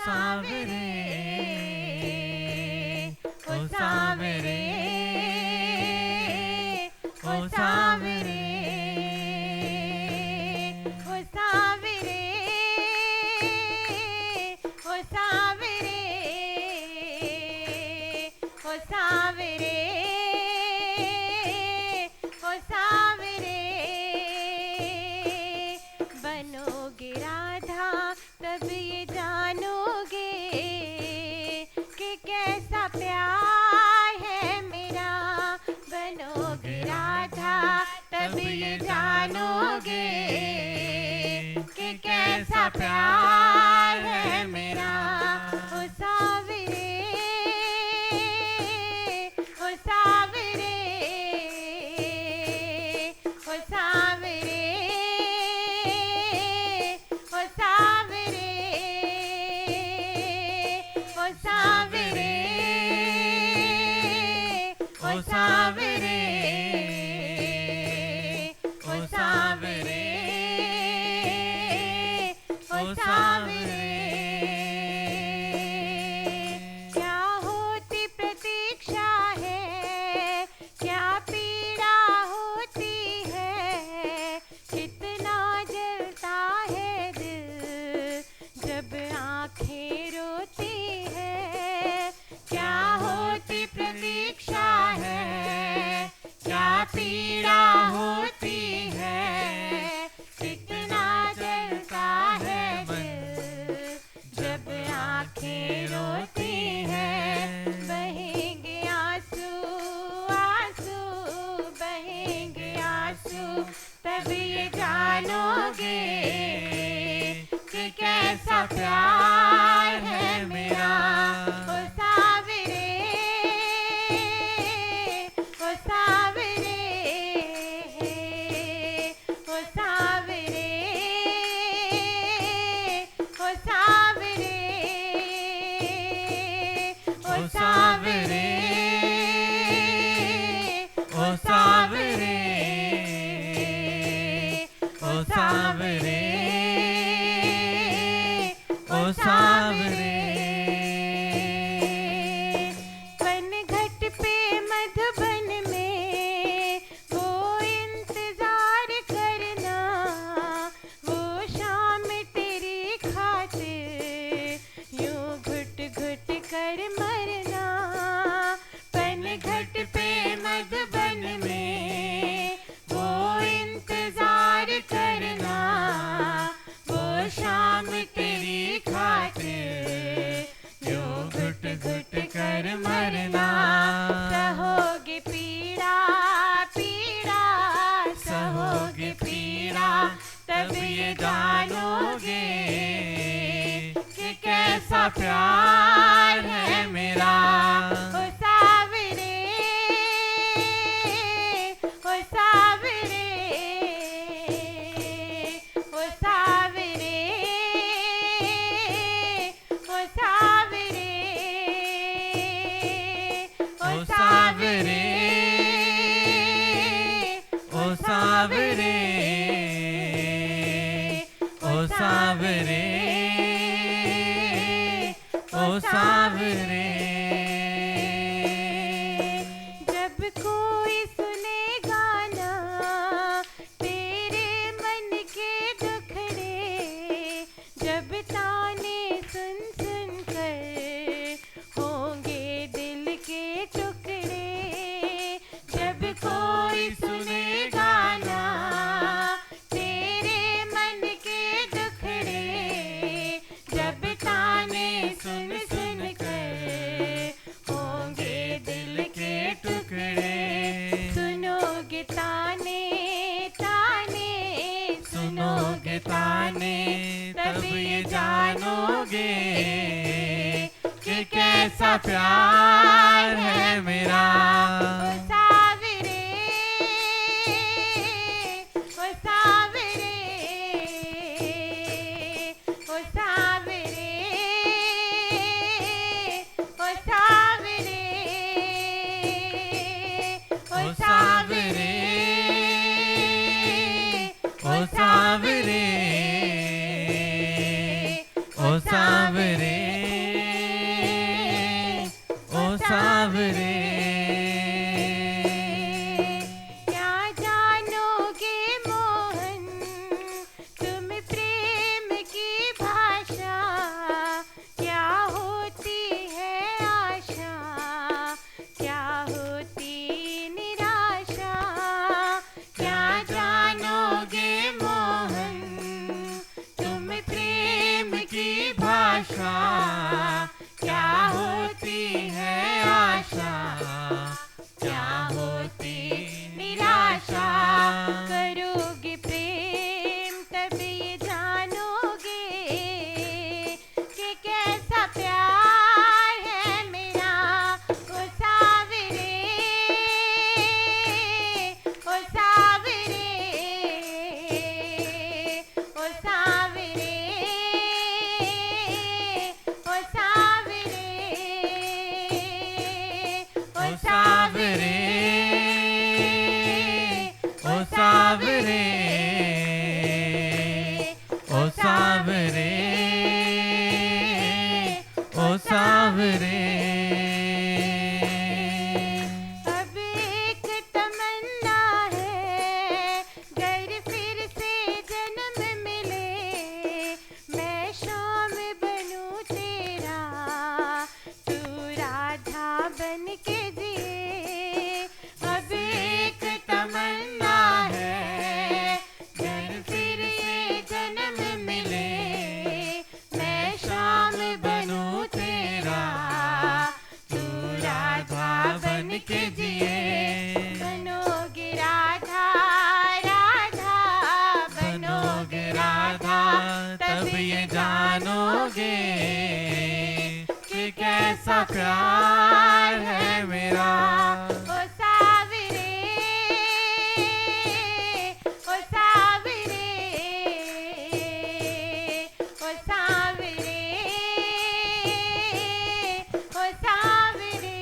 सावरे ओ सावरे ओ सावरे ओ सावरे ओ सावरे ओ सावरे ओ सावरे बनोगे राधा तब ये जानोगे कि कैसा प्यार है मेरा। बनोगे राधा तब ये जानोगे कि कैसा प्यार है मेरा। ओ सावरे ओ सावरे ओ सावरे ओ सावरे ओ सावरे ओ सावरे ओ सावरे ओ सावरे क्या होती प्रतीक्षा है, क्या पीड़ा होती है, कितना जलता है दिल जब आंखें रोती है। क्या होती प्रतीक्षा है, क्या पीड़ा होती है, कितना जलता है दिल जब आंखें रोती है। बहेंगे आंसू आंसू बहेंगे आंसू तब ये जानोगे कि कैसा प्यार है मेरा। ओ सावरे ओ सावरे ओ सावरे ओ सावरे ओ सावरे ओ सावरे ओ सावरे ओ सावरे पनघट पे मधुबन में वो इंतजार करना, वो शाम तेरी खातिर यूं घुट घुट कर मरना। पनघट पे मधुबन में वो इंतजार करना, वो शाम तेरी खातिर यूं घुट घुट कर मरना। सहोगे पीड़ा पीड़ा सहोगे पीड़ा तब ये जानोगे कि कैसा प्यार है मेरा। ओ सावरे ओ सावरे ओ सावरे ओ सावरे ओ सावरे ओ सावरे ओ सावरे ओ सावरे जब कोई सुनेगा ना तेरे मन के दुखड़े, जब ताने सुन सुन कर होंगे दिल के टुकड़े। जब कोई सुनेगा ना तेरे मन के दुखड़े, जब ताने सुन सुन कर होंगे दिल के टुकड़े। सुनोगे ताने ताने सुनोगे ताने तब ये जानोगे कि कैसा प्यार है मेरा। ओ सावरे ओ सावरे ओ सावरे ओ सावरे ओ सावरे ओ सावरे ओ सावरे आशा, क्या होती है आशा, क्या होती निराशा। करोगे प्रेम तब ये जानोगे कि कैसा प्यार है मेरा। ओ सावरे, ओ सावरे, ओ सावरे, ओ सावरे, ओ सावरे, ओ सावरे, ओ सावरे, ओ सावरे। अब एक तमन्ना है, घर फिर से जन्म मिले, मैं शाम बनूं तेरा, तू राधा बन के जिए। अब एक तमन्ना है, घर फिर से जन्म मिले, मैं शाम बनूं तेरा, तू राधा बन के जिए। बनोगे राधा, राधा बनोगे राधा, तब ये जानोगे कि कैसा प्यार है मेरा। ओ सावरे, ओ सावरे, ओ सावरे, ओ सावरे,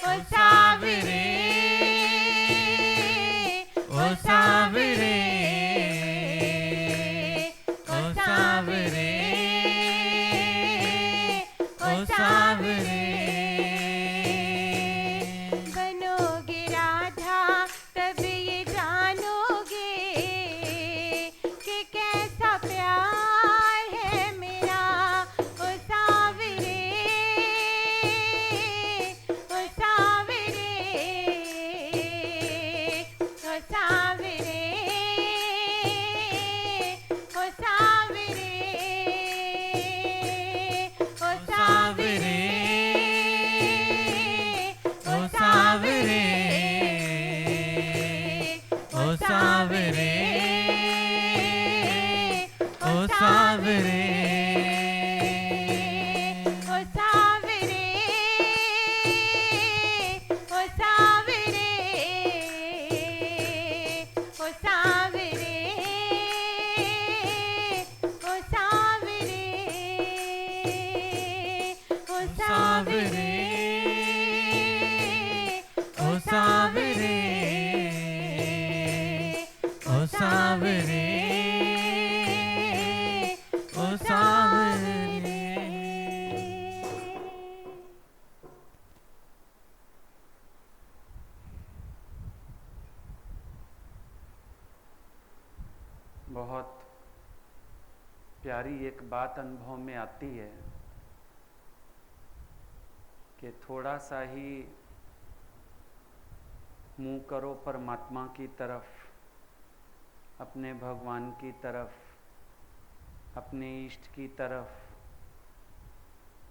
ओ सावरे, ओ सावरे, ओ सावरे, ओ सावरे। बनोगे राधा तब ये जानोगे कि कैसा प्यार है मेरा। ओ सावरे, ओ सावरे, ओ सावरे, ओ सावरे, ओ सावरे, ओ सावरे, ओ सावरे, ओ सावरे। ओ सावरे, ओ सावरे, ओ सावरे, ओ सावरे, ओ सावरे, ओ सावरे, ओ सावरे, ओ सावरे। बहुत प्यारी एक बात अनुभव में आती है कि थोड़ा सा ही मुंह करो परमात्मा की तरफ, अपने भगवान की तरफ, अपने इष्ट की तरफ,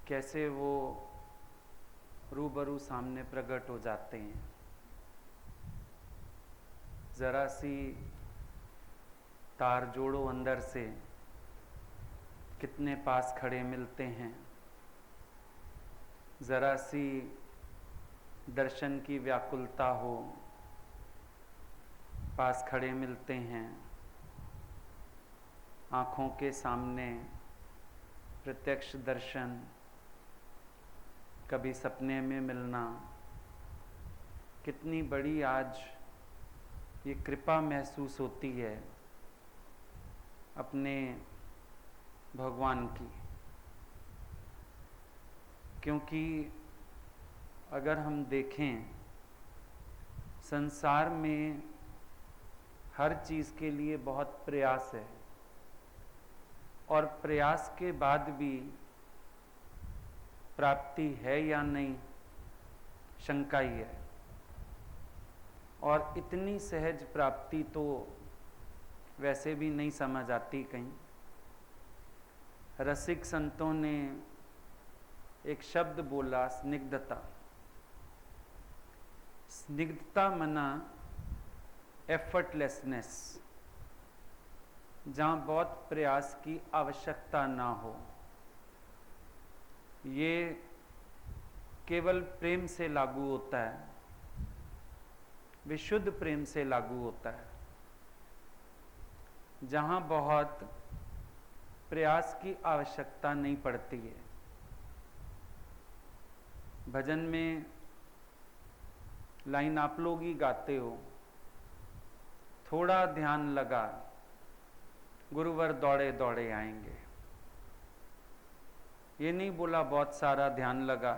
कैसे वो रूबरू सामने प्रकट हो जाते हैं। ज़रा सी तार जोड़ो अंदर से, कितने पास खड़े मिलते हैं। ज़रा सी दर्शन की व्याकुलता हो, पास खड़े मिलते हैं। आँखों के सामने प्रत्यक्ष दर्शन, कभी सपने में मिलना, कितनी बड़ी आज ये कृपा महसूस होती है अपने भगवान की। क्योंकि अगर हम देखें, संसार में हर चीज़ के लिए बहुत प्रयास है, और प्रयास के बाद भी प्राप्ति है या नहीं, शंका ही है। और इतनी सहज प्राप्ति तो वैसे भी नहीं समझ आती कहीं। रसिक संतों ने एक शब्द बोला, स्निग्धता। स्निग्धता मना एफर्टलेसनेस, जहाँ बहुत प्रयास की आवश्यकता ना हो। ये केवल प्रेम से लागू होता है, विशुद्ध प्रेम से लागू होता है। जहाँ बहुत प्रयास की आवश्यकता नहीं पड़ती है। भजन में लाइन आप लोग ही गाते हो, थोड़ा ध्यान लगा गुरुवर दौड़े दौड़े आएंगे। ये नहीं बोला बहुत सारा ध्यान लगा।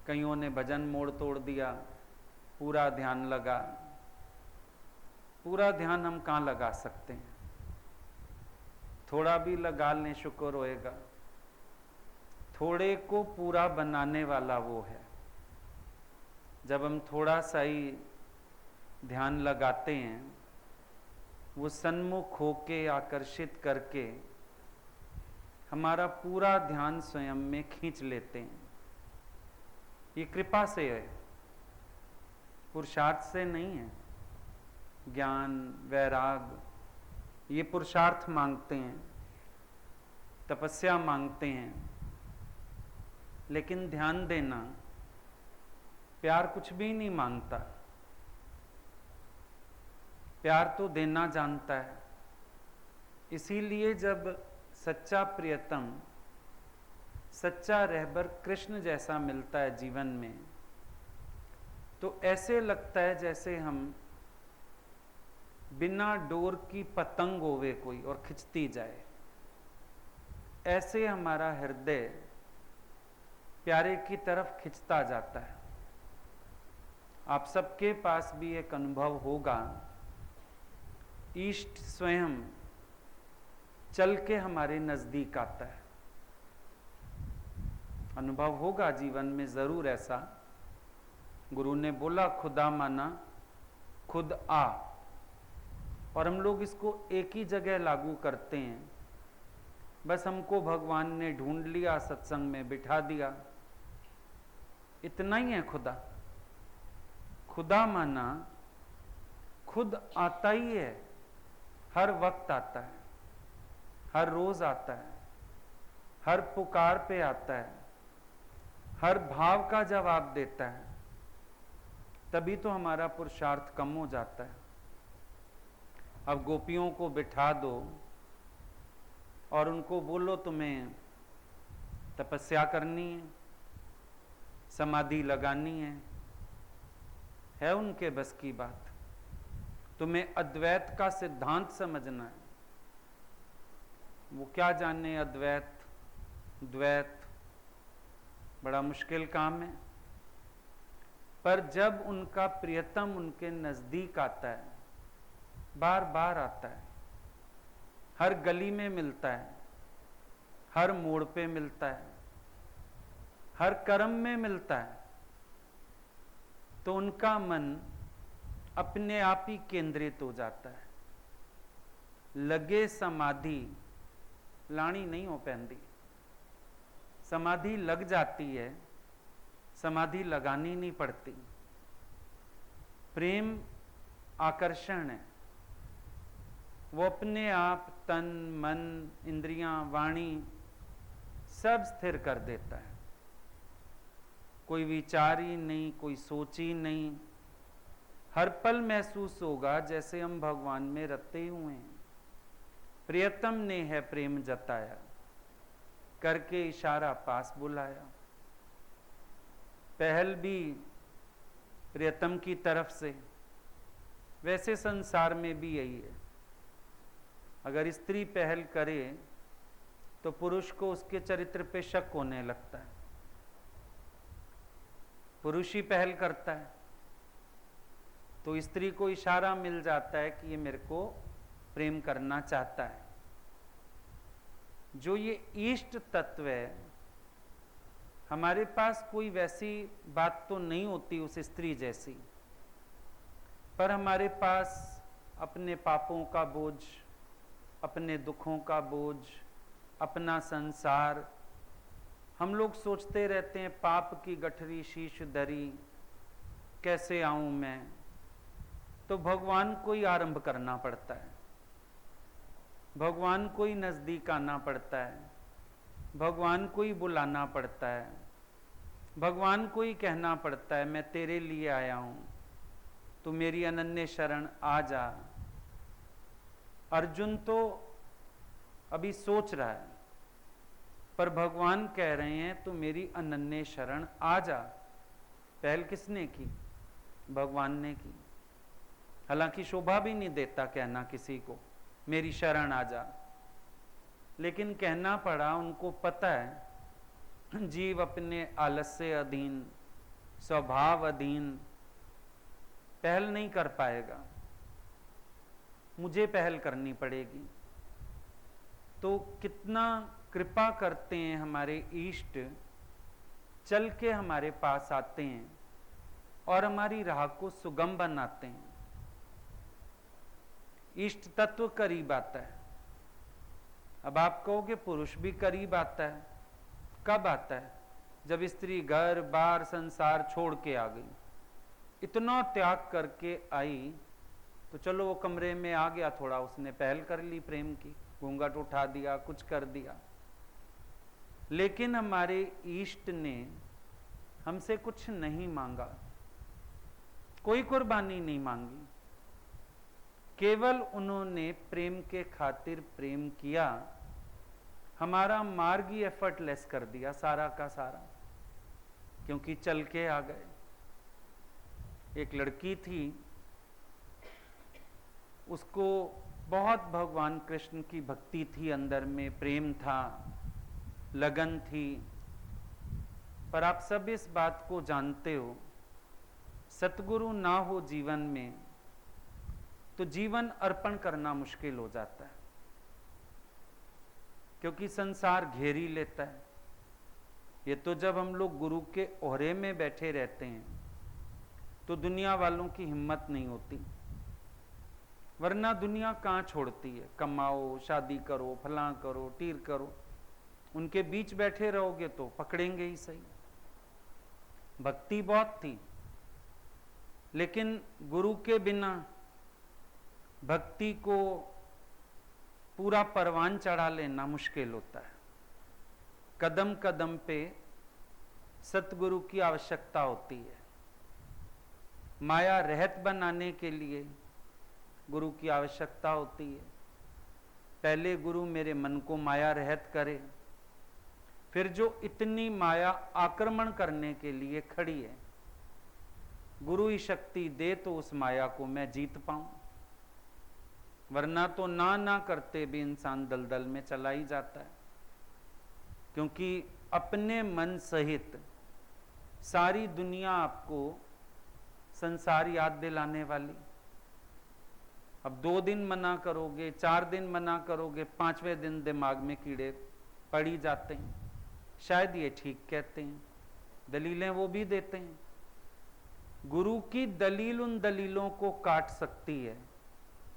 कईयों ने भजन मोड़ तोड़ दिया, पूरा ध्यान लगा। पूरा ध्यान हम कहाँ लगा सकते हैं? थोड़ा भी लगा लें शुक्र होएगा। थोड़े को पूरा बनाने वाला वो है। जब हम थोड़ा सा ही ध्यान लगाते हैं, वो सन्मुख होके आकर्षित करके हमारा पूरा ध्यान स्वयं में खींच लेते हैं। ये कृपा से है, पुरुषार्थ से नहीं है। ज्ञान वैराग ये पुरुषार्थ मांगते हैं, तपस्या मांगते हैं। लेकिन ध्यान देना, प्यार कुछ भी नहीं मांगता। प्यार तो देना जानता है। इसीलिए जब सच्चा प्रियतम, सच्चा रहबर कृष्ण जैसा मिलता है जीवन में, तो ऐसे लगता है जैसे हम बिना डोर की पतंग होवे कोई और खिंचती जाए। ऐसे हमारा हृदय प्यारे की तरफ खिंचता जाता है। आप सबके पास भी एक अनुभव होगा, ईष्ट स्वयं चल के हमारे नजदीक आता है। अनुभव होगा जीवन में जरूर ऐसा। गुरु ने बोला खुदा माना खुद आ, और हम लोग इसको एक ही जगह लागू करते हैं। बस हमको भगवान ने ढूंढ लिया, सत्संग में बिठा दिया, इतना ही है खुदा। खुदा माना खुद आता ही है, हर वक्त आता है, हर रोज आता है, हर पुकार पे आता है, हर भाव का जवाब देता है। तभी तो हमारा पुरुषार्थ कम हो जाता है। अब गोपियों को बिठा दो और उनको बोलो तुम्हें तपस्या करनी है, समाधि लगानी है उनके बस की बात? तुम्हें अद्वैत का सिद्धांत समझना है। वो क्या जाने अद्वैत द्वैत, बड़ा मुश्किल काम है। पर जब उनका प्रियतम उनके नजदीक आता है, बार बार आता है, हर गली में मिलता है, हर मोड़ पे मिलता है, हर कर्म में मिलता है, तो उनका मन अपने आप ही केंद्रित हो जाता है। लगे समाधि लाणी नहीं हो पैंदी। समाधि लग जाती है, समाधि लगानी नहीं पड़ती। प्रेम आकर्षण है, वो अपने आप तन मन इंद्रियां वाणी सब स्थिर कर देता है। कोई विचार ही नहीं, कोई सोच ही नहीं। हर पल महसूस होगा जैसे हम भगवान में रते हुए हैं। प्रियतम ने है प्रेम जताया, करके इशारा पास बुलाया। पहल भी प्रियतम की तरफ से। वैसे संसार में भी यही है। अगर स्त्री पहल करे तो पुरुष को उसके चरित्र पे शक होने लगता है। पुरुष ही पहल करता है तो स्त्री को इशारा मिल जाता है कि ये मेरे को प्रेम करना चाहता है। जो ये इष्ट तत्व है, हमारे पास कोई वैसी बात तो नहीं होती उस स्त्री जैसी, पर हमारे पास अपने पापों का बोझ, अपने दुखों का बोझ, अपना संसार, हम लोग सोचते रहते हैं पाप की गठरी शीश धरी, कैसे आऊं मैं। तो भगवान को ही आरंभ करना पड़ता है, भगवान को ही नजदीक आना पड़ता है, भगवान को ही बुलाना पड़ता है, भगवान को ही कहना पड़ता है मैं तेरे लिए आया हूं, तू मेरी अनन्य शरण आ जा। अर्जुन तो अभी सोच रहा है, पर भगवान कह रहे हैं तू मेरी अनन्य शरण आ जा। पहल किसने की? भगवान ने की। हालांकि शोभा भी नहीं देता कहना किसी को मेरी शरण आ जा, लेकिन कहना पड़ा। उनको पता है जीव अपने आलस्य अधीन, स्वभाव अधीन पहल नहीं कर पाएगा, मुझे पहल करनी पड़ेगी। तो कितना कृपा करते हैं हमारे इष्ट, चल के हमारे पास आते हैं और हमारी राह को सुगम बनाते हैं। इष्ट तत्व करीब आता है। अब आप कहोगे पुरुष भी करीब आता है, कब आता है? जब स्त्री घर बार संसार छोड़ के आ गई, इतना त्याग करके आई, तो चलो वो कमरे में आ गया, थोड़ा उसने पहल कर ली प्रेम की, घूंघट उठा दिया, कुछ कर दिया। लेकिन हमारे इष्ट ने हमसे कुछ नहीं मांगा, कोई कुर्बानी नहीं मांगी, केवल उन्होंने प्रेम के खातिर प्रेम किया, हमारा मार्ग ही एफर्टलेस कर दिया सारा का सारा, क्योंकि चल के आ गए। एक लड़की थी, उसको बहुत भगवान कृष्ण की भक्ति थी, अंदर में प्रेम था, लगन थी। पर आप सब इस बात को जानते हो, सतगुरु ना हो जीवन में तो जीवन अर्पण करना मुश्किल हो जाता है, क्योंकि संसार घेरी लेता है। ये तो जब हम लोग गुरु के ओहरे में बैठे रहते हैं तो दुनिया वालों की हिम्मत नहीं होती, वरना दुनिया कहाँ छोड़ती है। कमाओ, शादी करो, फलां करो, टीर करो, उनके बीच बैठे रहोगे तो पकड़ेंगे ही सही। भक्ति बहुत थी, लेकिन गुरु के बिना भक्ति को पूरा परवान चढ़ा लेना मुश्किल होता है। कदम कदम पे सतगुरु की आवश्यकता होती है। माया रहित बनाने के लिए गुरु की आवश्यकता होती है। पहले गुरु मेरे मन को माया रहित करे, फिर जो इतनी माया आक्रमण करने के लिए खड़ी है, गुरु ही शक्ति दे तो उस माया को मैं जीत पाऊं, वरना तो ना करते भी इंसान दलदल में चला ही जाता है। क्योंकि अपने मन सहित सारी दुनिया आपको संसार याद दिलाने वाली। अब 2 दिन मना करोगे, 4 दिन मना करोगे, 5वें दिन दिमाग में कीड़े पड़ ही जाते हैं, शायद ये ठीक कहते हैं, दलीलें वो भी देते हैं। गुरु की दलील उन दलीलों को काट सकती है,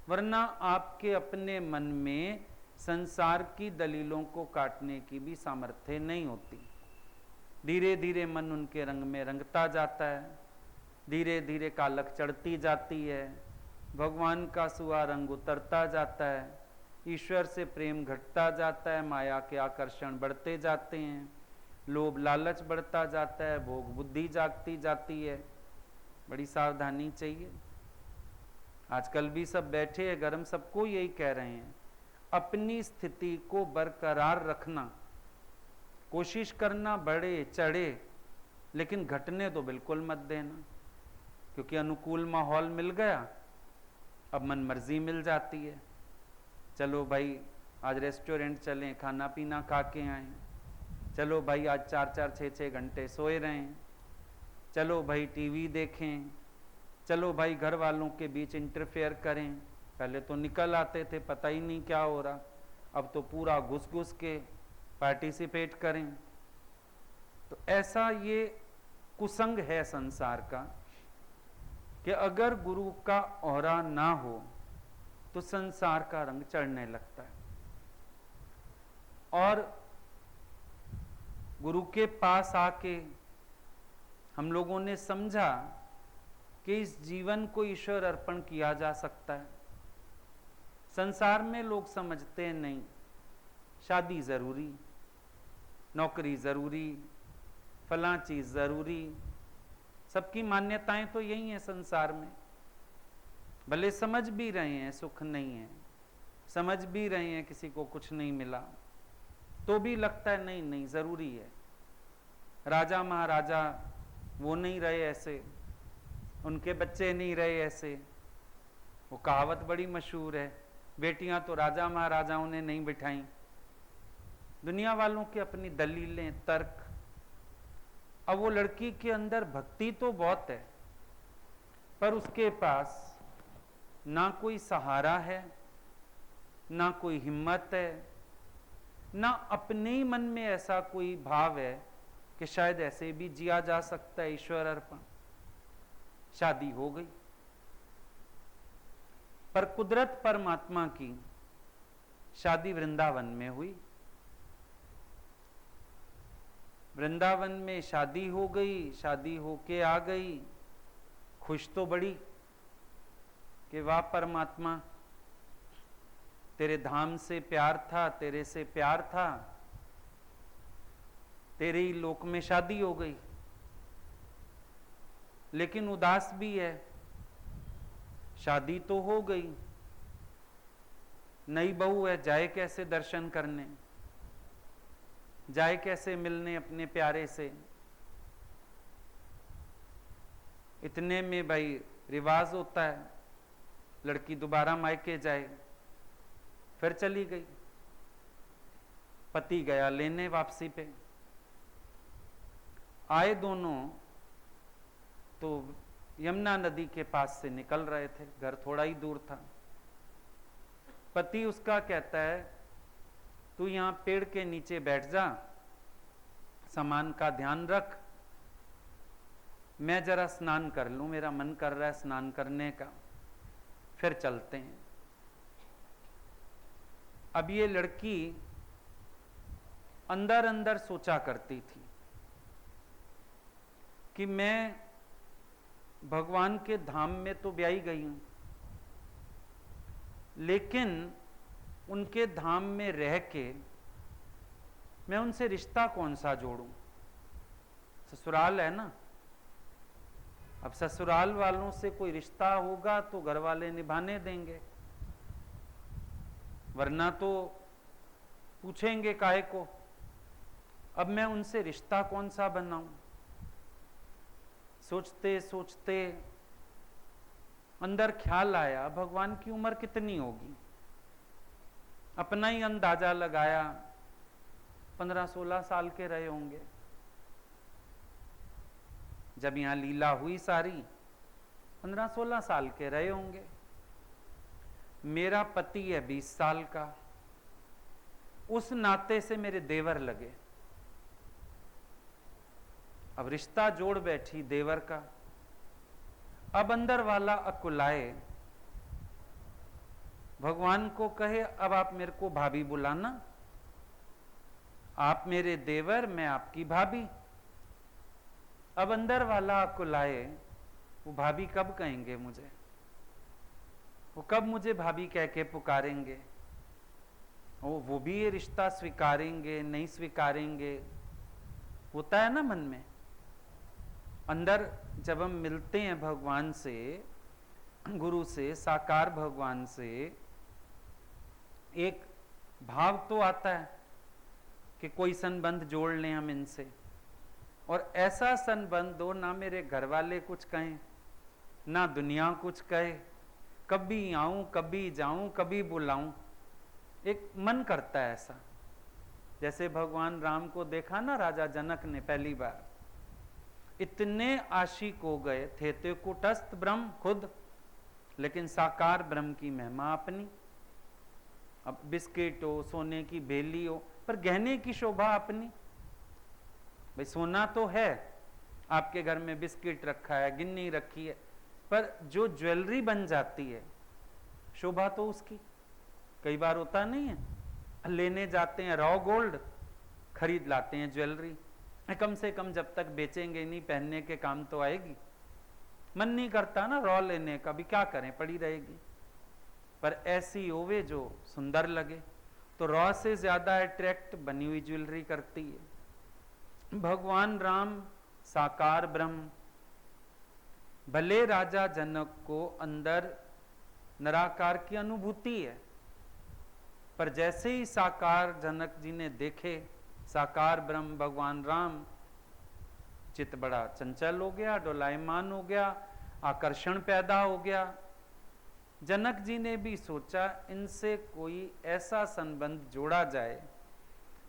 वरना आपके अपने मन में संसार की दलीलों को काटने की भी सामर्थ्य नहीं होती। धीरे धीरे मन उनके रंग में रंगता जाता है, धीरे धीरे कालक चढ़ती जाती है, भगवान का सुआ रंग उतरता जाता है, ईश्वर से प्रेम घटता जाता है, माया के आकर्षण बढ़ते जाते हैं, लोभ लालच बढ़ता जाता है, भोग बुद्धि जागती जाती है। बड़ी सावधानी चाहिए। आजकल भी सब बैठे हैं, गरम सबको यही कह रहे हैं, अपनी स्थिति को बरकरार रखना, कोशिश करना बढ़े चढ़े, लेकिन घटने तो बिल्कुल मत देना। क्योंकि अनुकूल माहौल मिल गया, अब मन मर्जी मिल जाती है। चलो भाई आज रेस्टोरेंट चलें, खाना पीना खा के आएं, चलो भाई आज 4-4 6-6 घंटे सोए रहें, चलो भाई टीवी देखें, चलो भाई घर वालों के बीच इंटरफेयर करें। पहले तो निकल आते थे, पता ही नहीं क्या हो रहा, अब तो पूरा घुस घुस के पार्टिसिपेट करें। तो ऐसा ये कुसंग है संसार का कि अगर गुरु का ओहरा ना हो तो संसार का रंग चढ़ने लगता है। और गुरु के पास आके हम लोगों ने समझा कि इस जीवन को ईश्वर अर्पण किया जा सकता है। संसार में लोग समझते हैं नहीं, शादी जरूरी, नौकरी जरूरी, फलां चीज जरूरी, सबकी मान्यताएं तो यही है संसार में। भले समझ भी रहे हैं सुख नहीं है, समझ भी रहे हैं किसी को कुछ नहीं मिला, तो भी लगता है नहीं नहीं जरूरी है। राजा महाराजा वो नहीं रहे ऐसे, उनके बच्चे नहीं रहे ऐसे। वो कहावत बड़ी मशहूर है, बेटियां तो राजा महाराजाओं ने नहीं बिठाई। दुनिया वालों की अपनी दलीलें, तर्क। अब वो लड़की के अंदर भक्ति तो बहुत है, पर उसके पास ना कोई सहारा है, ना कोई हिम्मत है, ना अपने ही मन में ऐसा कोई भाव है कि शायद ऐसे भी जिया जा सकता है ईश्वर अर्पण। शादी हो गई, पर कुदरत परमात्मा की शादी वृंदावन में हुई। वृंदावन में शादी हो गई, शादी होके आ गई, खुश तो बड़ी कि वाह परमात्मा, तेरे धाम से प्यार था, तेरे से प्यार था, तेरे ही लोक में शादी हो गई। लेकिन उदास भी है, शादी तो हो गई, नई बहू है, जाए कैसे दर्शन करने, जाए कैसे मिलने अपने प्यारे से। इतने में भाई रिवाज होता है, लड़की दोबारा मायके जाए, फिर चली गई। पति गया लेने वापसी पे, आए दोनों तो यमुना नदी के पास से निकल रहे थे, घर थोड़ा ही दूर था। पति उसका कहता है तू यहां पेड़ के नीचे बैठ जा, सामान का ध्यान रख, मैं जरा स्नान कर लूं, मेरा मन कर रहा है स्नान करने का, फिर चलते हैं। अब ये लड़की अंदर अंदर सोचा करती थी कि मैं भगवान के धाम में तो ब्याही गई हूं, लेकिन उनके धाम में रह के मैं उनसे रिश्ता कौन सा जोड़ूं। ससुराल है ना, अब ससुराल वालों से कोई रिश्ता होगा तो घर वाले निभाने देंगे, वरना तो पूछेंगे काहे को। अब मैं उनसे रिश्ता कौन सा बनाऊं। सोचते सोचते अंदर ख्याल आया भगवान की उम्र कितनी होगी। अपना ही अंदाजा लगाया, 15-16 साल के रहे होंगे जब यहां लीला हुई सारी, 15-16 साल के रहे होंगे। मेरा पति है 20 साल का, उस नाते से मेरे देवर लगे। अब रिश्ता जोड़ बैठी देवर का। अब अंदर वाला अकुलाए, भगवान को कहे अब आप मेरे को भाभी बुलाना, आप मेरे देवर, मैं आपकी भाभी। अब अंदर वाला अकुलाए, वो भाभी कब कहेंगे मुझे, वो कब मुझे भाभी कह के पुकारेंगे, वो भी ये रिश्ता स्वीकारेंगे नहीं स्वीकारेंगे, होता है ना मन में। अंदर जब हम मिलते हैं भगवान से, गुरु से, साकार भगवान से, एक भाव तो आता है कि कोई संबंध जोड़ लें हम इनसे, और ऐसा संबंध हो ना मेरे घर वाले कुछ कहें ना दुनिया कुछ कहे, कभी आऊं कभी जाऊं कभी बुलाऊं, एक मन करता है ऐसा। जैसे भगवान राम को देखा ना राजा जनक ने पहली बार, इतने आशिक हो गए थे, तो कुटस्थ ब्रह्म खुद, लेकिन साकार ब्रह्म की महिमा अपनी। अब बिस्किट हो, सोने की बेली हो, पर गहने की शोभा अपनी। भाई सोना तो है, आपके घर में बिस्किट रखा है, गिन्नी रखी है, पर जो ज्वेलरी बन जाती है शोभा तो उसकी। कई बार होता नहीं है, लेने जाते हैं रॉ गोल्ड, खरीद लाते हैं ज्वेलरी, कम से कम जब तक बेचेंगे नहीं पहनने के काम तो आएगी। मन नहीं करता ना रॉ लेने का, भी क्या करें, पड़ी रहेगी। पर ऐसी होवे जो सुंदर लगे, तो रॉ से ज्यादा अट्रैक्ट बनी हुई ज्वेलरी करती है। भगवान राम साकार ब्रह्म, भले राजा जनक को अंदर निराकार की अनुभूति है, पर जैसे ही साकार जनक जी ने देखे साकार ब्रह्म भगवान राम, चित्त बड़ा चंचल हो गया, डोलायमान हो गया, आकर्षण पैदा हो गया। जनक जी ने भी सोचा इनसे कोई ऐसा संबंध जोड़ा जाए,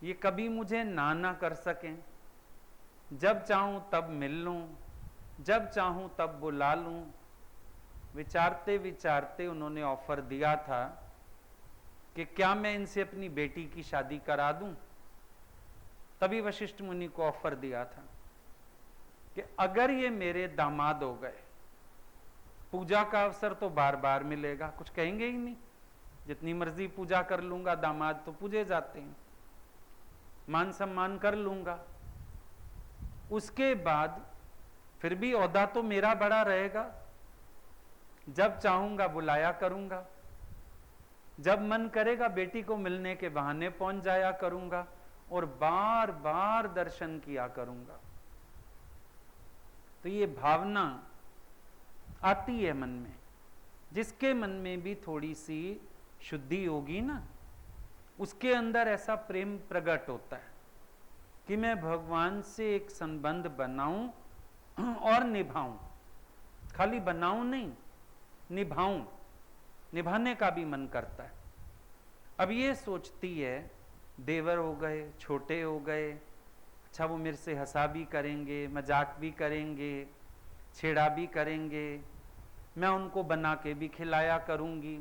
ये कभी मुझे ना कर सकें, जब चाहूं तब मिल लूं, जब चाहूं तब बुला लूं। विचारते विचारते उन्होंने ऑफर दिया था कि क्या मैं इनसे अपनी बेटी की शादी करा दूं। तभी वशिष्ठ मुनि को ऑफर दिया था कि अगर ये मेरे दामाद हो गए, पूजा का अवसर तो बार बार मिलेगा, कुछ कहेंगे ही नहीं, जितनी मर्जी पूजा कर लूंगा, दामाद तो पूजे जाते हैं, मान सम्मान कर लूंगा। उसके बाद फिर भी औहदा तो मेरा बड़ा रहेगा, जब चाहूंगा बुलाया करूंगा, जब मन करेगा बेटी को मिलने के बहाने पहुंच जाया करूंगा और बार बार दर्शन किया करूंगा। तो ये भावना आती है मन में। जिसके मन में भी थोड़ी सी शुद्धि होगी ना, उसके अंदर ऐसा प्रेम प्रकट होता है कि मैं भगवान से एक संबंध बनाऊं और निभाऊं। खाली बनाऊं नहीं, निभाऊं, निभाने का भी मन करता है। अब ये सोचती है देवर हो गए, छोटे हो गए, अच्छा वो मेरे से हंसा भी करेंगे, मजाक भी करेंगे, छेड़ा भी करेंगे, मैं उनको बना के भी खिलाया करूंगी।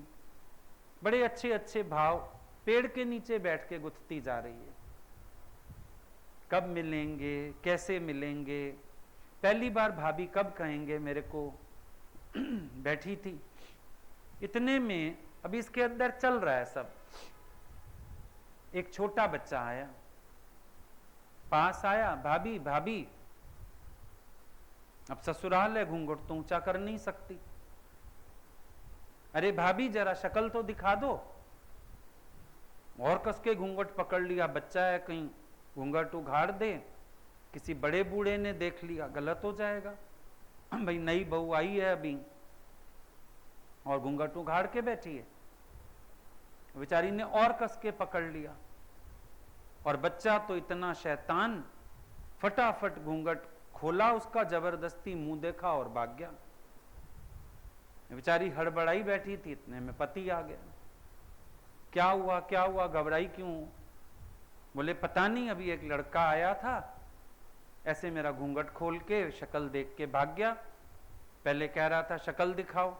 बड़े अच्छे अच्छे भाव पेड़ के नीचे बैठ के गुथती जा रही है। कब मिलेंगे, कैसे मिलेंगे, पहली बार भाभी कब कहेंगे मेरे को। बैठी थी, इतने में अभी इसके अंदर चल रहा है सब। एक छोटा बच्चा आया, पास आया, भाभी भाभी। अब ससुराल है, घूंघट तो ऊंचा कर नहीं सकती। अरे भाभी जरा शक्ल तो दिखा दो। और कस के घूंघट पकड़ लिया, बच्चा है कहीं घूंघट उघाड़ दे, किसी बड़े बूढ़े ने देख लिया गलत हो जाएगा। भाई नई बहू आई है अभी और घूंघट उघाड़ के बैठी है। बेचारी ने और कस के पकड़ लिया और बच्चा तो इतना शैतान, फटाफट घूंघट खोला उसका, जबरदस्ती मुंह देखा और भाग गया। बेचारी हड़बड़ाई बैठी थी, इतने में पति आ गया। क्या हुआ क्या हुआ, घबराई क्यों? बोले पता नहीं, अभी एक लड़का आया था, ऐसे मेरा घूंघट खोल के शक्ल देख के भाग गया। पहले कह रहा था शक्ल दिखाओ।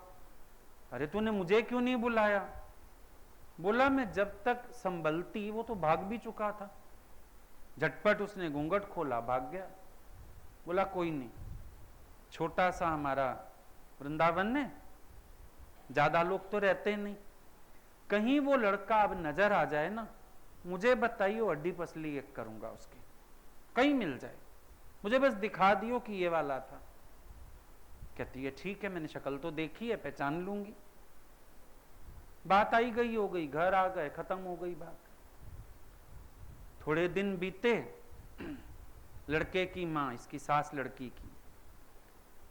अरे तूने मुझे क्यों नहीं बुलाया? बोला मैं जब तक संभलती वो तो भाग भी चुका था। झटपट उसने घूंघट खोला, भाग गया। बोला कोई नहीं, छोटा सा हमारा वृंदावन है, ज्यादा लोग तो रहते नहीं, कहीं वो लड़का अब नजर आ जाए ना, मुझे बताइए, हड्डी पसली एक करूंगा उसकी, कहीं मिल जाए, मुझे बस दिखा दियो कि ये वाला था। कहती है ठीक है, मैंने शक्ल तो देखी है, पहचान लूंगी। बात आई गई हो गई, घर आ गए, खत्म हो गई बात। थोड़े दिन बीते, लड़के की माँ, इसकी सास लड़की की,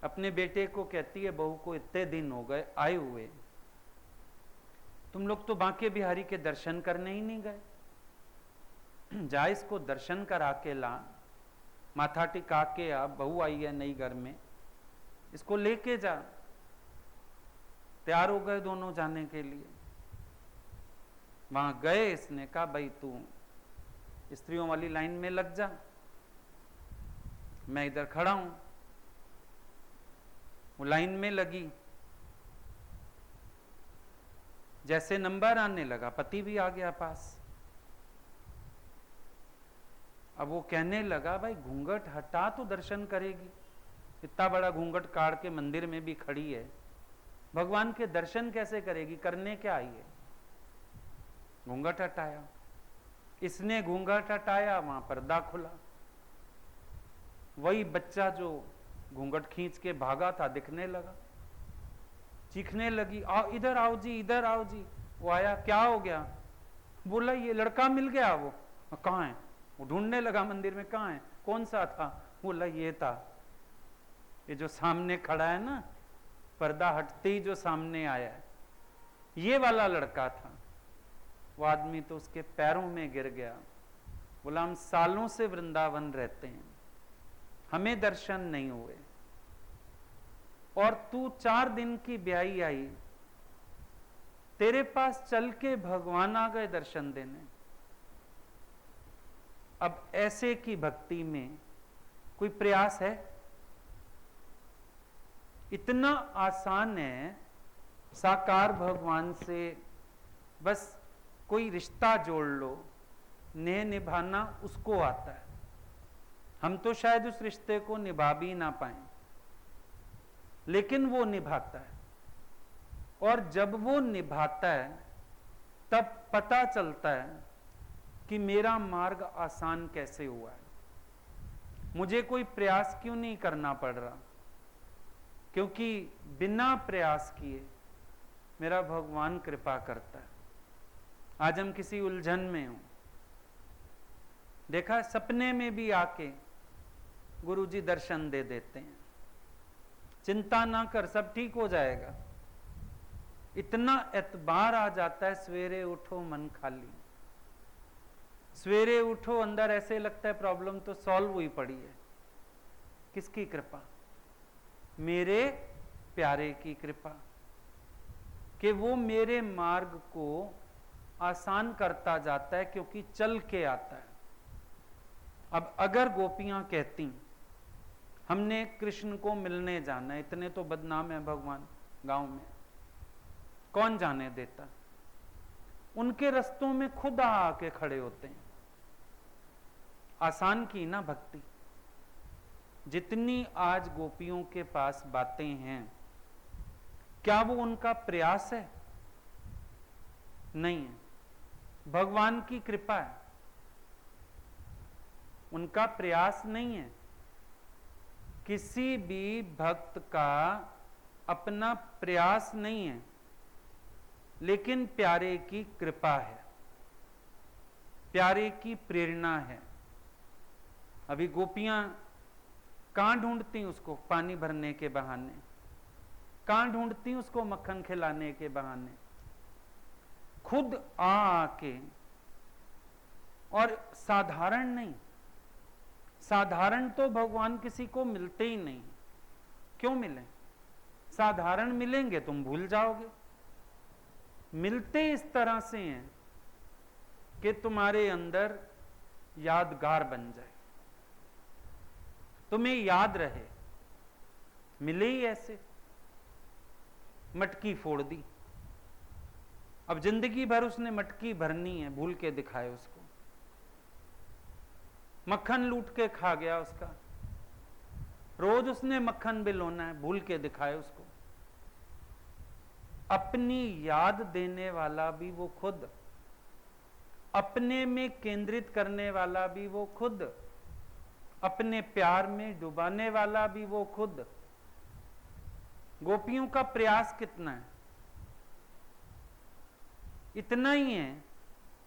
अपने बेटे को कहती है बहू को इतने दिन हो गए आए हुए, तुम लोग तो बांके बिहारी के दर्शन करने ही नहीं गए, जा इसको दर्शन करा के ला, माथा टिका के आ, बहू आई है नई घर में, इसको लेके जा। तैयार हो गए दोनों जाने के लिए। वहां गए, इसने कहा भाई तू स्त्रियों वाली लाइन में लग जा, मैं इधर खड़ा हूं। वो लाइन में लगी, जैसे नंबर आने लगा पति भी आ गया पास। अब वो कहने लगा भाई घूंघट हटा तो दर्शन करेगी, इतना बड़ा घूंघट काट के मंदिर में भी खड़ी है, भगवान के दर्शन कैसे करेगी, करने क्या आई है? घूंघट हटाया। इसने घूंघट हटाया, वहां पर्दा खुला। वही बच्चा जो घूंघट खींच के भागा था दिखने लगा, चीखने लगी, आओ इधर आओ जी, इधर आओ जी। वो आया, क्या हो गया? बोला ये लड़का मिल गया। वो कहाँ है? वो ढूंढने लगा मंदिर में, कहाँ है, कौन सा था? बोला ये था, ये जो सामने खड़ा है ना, पर्दा हटते ही जो सामने आया है, ये वाला लड़का था। वो आदमी तो उसके पैरों में गिर गया। बोला हम सालों से वृंदावन रहते हैं, हमें दर्शन नहीं हुए, और तू 4 दिन की ब्याई आई, तेरे पास चल के भगवान आ गए दर्शन देने। अब ऐसे की भक्ति में कोई प्रयास है? इतना आसान है साकार भगवान से बस कोई रिश्ता जोड़ लो, नेह निभाना उसको आता है। हम तो शायद उस रिश्ते को निभा भी ना पाए, लेकिन वो निभाता है। और जब वो निभाता है तब पता चलता है कि मेरा मार्ग आसान कैसे हुआ है, मुझे कोई प्रयास क्यों नहीं करना पड़ रहा, क्योंकि बिना प्रयास किए मेरा भगवान कृपा करता है। आज हम किसी उलझन में हो, देखा सपने में भी आके गुरुजी दर्शन दे देते हैं, चिंता ना कर सब ठीक हो जाएगा। इतना एतबार आ जाता है, सवेरे उठो मन खाली, सवेरे उठो अंदर ऐसे लगता है प्रॉब्लम तो सॉल्व हुई पड़ी है। किसकी कृपा? मेरे प्यारे की कृपा, कि वो मेरे मार्ग को आसान करता जाता है, क्योंकि चल के आता है। अब अगर गोपियां कहती हमने कृष्ण को मिलने जाना है, इतने तो बदनाम है भगवान गांव में, कौन जाने देता? उनके रस्तों में खुद आके खड़े होते हैं। आसान की ना भक्ति। जितनी आज गोपियों के पास बातें हैं, क्या वो उनका प्रयास है? नहीं है। भगवान की कृपा है, उनका प्रयास नहीं है। किसी भी भक्त का अपना प्रयास नहीं है, लेकिन प्यारे की कृपा है, प्यारे की प्रेरणा है। अभी गोपियां कहां ढूंढती उसको? पानी भरने के बहाने। कहां ढूंढती उसको? मक्खन खिलाने के बहाने। खुद आके, और साधारण नहीं, साधारण तो भगवान किसी को मिलते ही नहीं। क्यों मिले? साधारण मिलेंगे तुम भूल जाओगे। मिलते इस तरह से हैं कि तुम्हारे अंदर यादगार बन जाए, तुम्हें याद रहे। मिले ही ऐसे, मटकी फोड़ दी। अब जिंदगी भर उसने मटकी भरनी है, भूल के दिखाए उसको। मक्खन लूट के खा गया उसका, रोज उसने मक्खन बिलोना है, भूल के दिखाए उसको। अपनी याद देने वाला भी वो खुद, अपने में केंद्रित करने वाला भी वो खुद, अपने प्यार में डुबाने वाला भी वो खुद। गोपियों का प्रयास कितना है? इतना ही है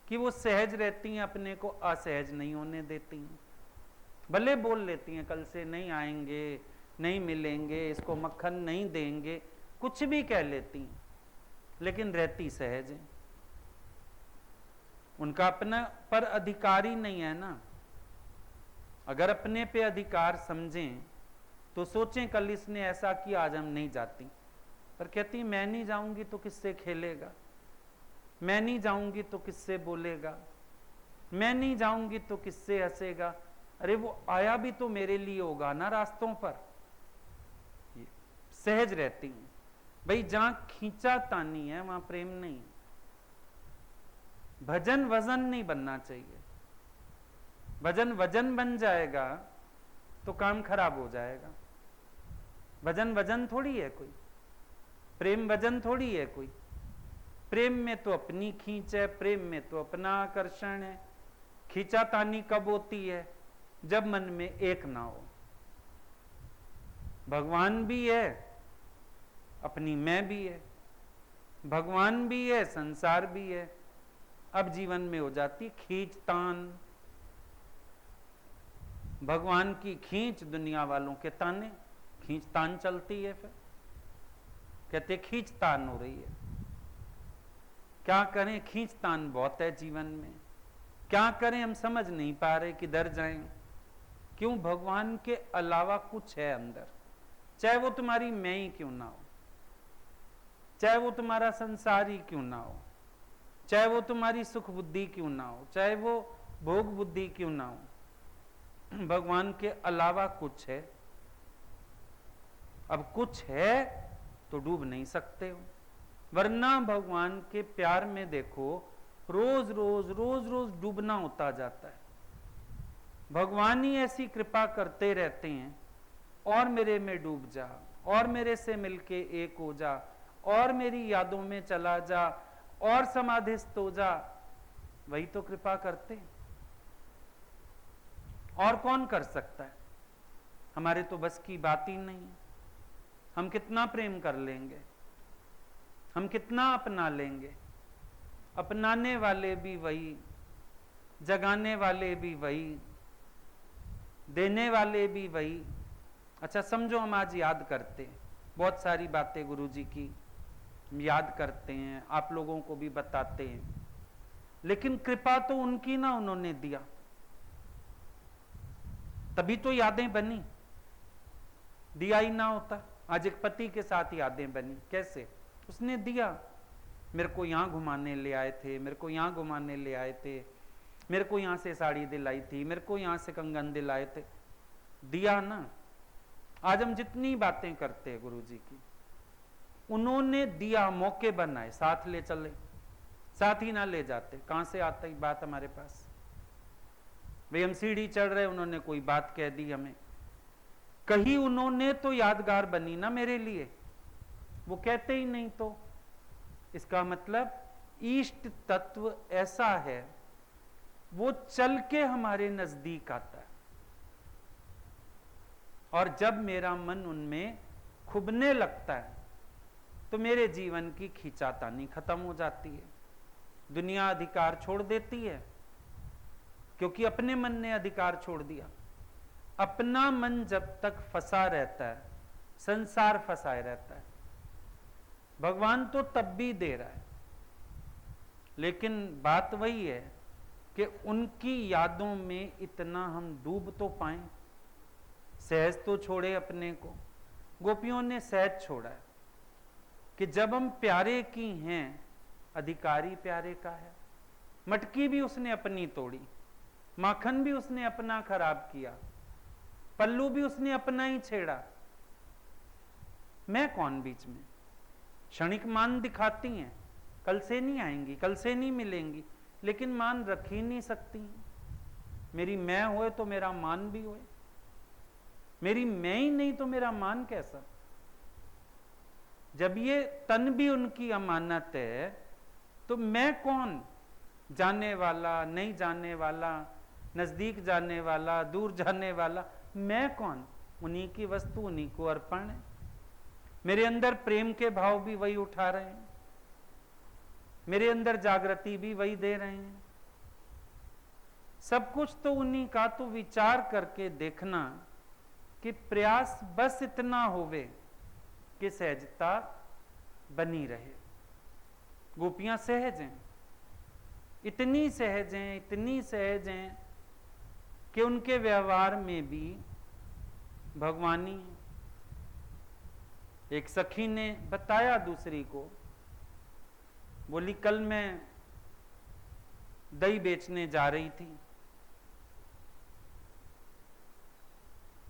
कि वो सहज रहती हैं, अपने को असहज नहीं होने देती हैं। भले बोल लेती हैं कल से नहीं आएंगे, नहीं मिलेंगे, इसको मक्खन नहीं देंगे, कुछ भी कह लेती हैं, लेकिन रहती सहज है। उनका अपना पर अधिकार ही नहीं है ना। अगर अपने पे अधिकार समझें तो सोचें कल इसने ऐसा किया, आज हम नहीं जाती। पर कहती मैं नहीं जाऊंगी तो किससे खेलेगा, मैं नहीं जाऊंगी तो किससे बोलेगा, मैं नहीं जाऊंगी तो किससे हंसेगा। अरे वो आया भी तो मेरे लिए होगा ना रास्तों पर। ये सहज रहती हैं भाई। जहां खींचा तानी है वहां प्रेम नहीं है। भजन वजन नहीं बनना चाहिए। भजन वजन बन जाएगा तो काम खराब हो जाएगा। भजन वजन थोड़ी है कोई, प्रेम वजन थोड़ी है कोई। प्रेम में तो अपनी खींच है, प्रेम में तो अपना आकर्षण है, खींचातानी कब होती है? जब मन में एक ना हो। भगवान भी है, अपनी मैं भी है, भगवान भी है, संसार भी है। अब जीवन में हो जाती खींचतान। भगवान की खींच, दुनिया वालों के ताने, खींचतान चलती है। फिर कहते खींचतान हो रही है। क्या करें, खींचतान बहुत है जीवन में। क्या करें, हम समझ नहीं पा रहे, किधर जाएं। क्यों? भगवान के अलावा कुछ है अंदर, चाहे वो तुम्हारी मैं ही क्यों ना हो, चाहे वो तुम्हारा संसार ही क्यों ना हो, चाहे वो तुम्हारी सुख बुद्धि क्यों ना हो, चाहे वो भोग बुद्धि क्यों ना हो, भगवान के अलावा कुछ है। अब कुछ है तो डूब नहीं सकते हो, वरना भगवान के प्यार में देखो रोज रोज रोज रोज डूबना होता जाता है। भगवान ही ऐसी कृपा करते रहते हैं, और मेरे में डूब जा, और मेरे से मिलके एक हो जा, और मेरी यादों में चला जा, और समाधिस्थ हो जा। वही तो कृपा करते हैं, और कौन कर सकता है? हमारे तो बस की बात ही नहीं है। हम कितना प्रेम कर लेंगे, हम कितना अपना लेंगे। अपनाने वाले भी वही, जगाने वाले भी वही, देने वाले भी वही। अच्छा समझो, हम आज याद करते हैं बहुत सारी बातें गुरु जी की, हम याद करते हैं, आप लोगों को भी बताते हैं, लेकिन कृपा तो उनकी ना, उन्होंने दिया तभी तो यादें बनी। दिया ही ना होता, आज एक पति के साथ यादें बनी। कैसे? उसने दिया। मेरे को यहां घुमाने ले आए थे, मेरे को यहां घुमाने ले आए थे, मेरे को यहां से साड़ी दिलाई थी, मेरे को यहां से कंगन दिलाए थे। दिया ना। आज हम जितनी बातें करते हैं गुरु जी की, उन्होंने दिया, मौके बनाए, साथ ले चले। साथ ही ना ले जाते, कहां से आता ही बात हमारे पास? भाई हम सीढ़ी चढ़ रहे, उन्होंने कोई बात कह दी हमें, कही उन्होंने तो यादगार बनी ना मेरे लिए। वो कहते ही नहीं तो इसका मतलब इष्ट तत्व ऐसा है, वो चल के हमारे नजदीक आता है। और जब मेरा मन उनमें खुबने लगता है तो मेरे जीवन की खींचातानी खत्म हो जाती है। दुनिया अधिकार छोड़ देती है, क्योंकि अपने मन ने अधिकार छोड़ दिया। अपना मन जब तक फंसा रहता है, संसार फंसाए रहता है। भगवान तो तब भी दे रहा है, लेकिन बात वही है कि उनकी यादों में इतना हम डूब तो पाएं। सहज तो छोड़े अपने को, गोपियों ने सहज छोड़ा है कि जब हम प्यारे की हैं, अधिकारी प्यारे का है। मटकी भी उसने अपनी तोड़ी, माखन भी उसने अपना खराब किया, पल्लू भी उसने अपना ही छेड़ा। मैं कौन बीच में? क्षणिक मान दिखाती हैं, कल से नहीं आएंगी, कल से नहीं मिलेंगी, लेकिन मान रख ही नहीं सकती। मेरी मैं होए तो मेरा मान भी होए, मेरी मैं ही नहीं तो मेरा मान कैसा? जब ये तन भी उनकी अमानत है, तो मैं कौन? जाने वाला, नहीं जाने वाला, नजदीक जाने वाला, दूर जाने वाला, मैं कौन? उन्हीं की वस्तु, उन्हीं को अर्पण है। मेरे अंदर प्रेम के भाव भी वही उठा रहे हैं, मेरे अंदर जागृति भी वही दे रहे हैं। सब कुछ तो उन्हीं का। तो विचार करके देखना कि प्रयास बस इतना होवे कि सहजता बनी रहे। गोपियां सहज हैं, इतनी सहज हैं, इतनी सहज हैं कि उनके व्यवहार में भी भगवानी है। एक सखी ने बताया दूसरी को, बोली कल मैं दही बेचने जा रही थी,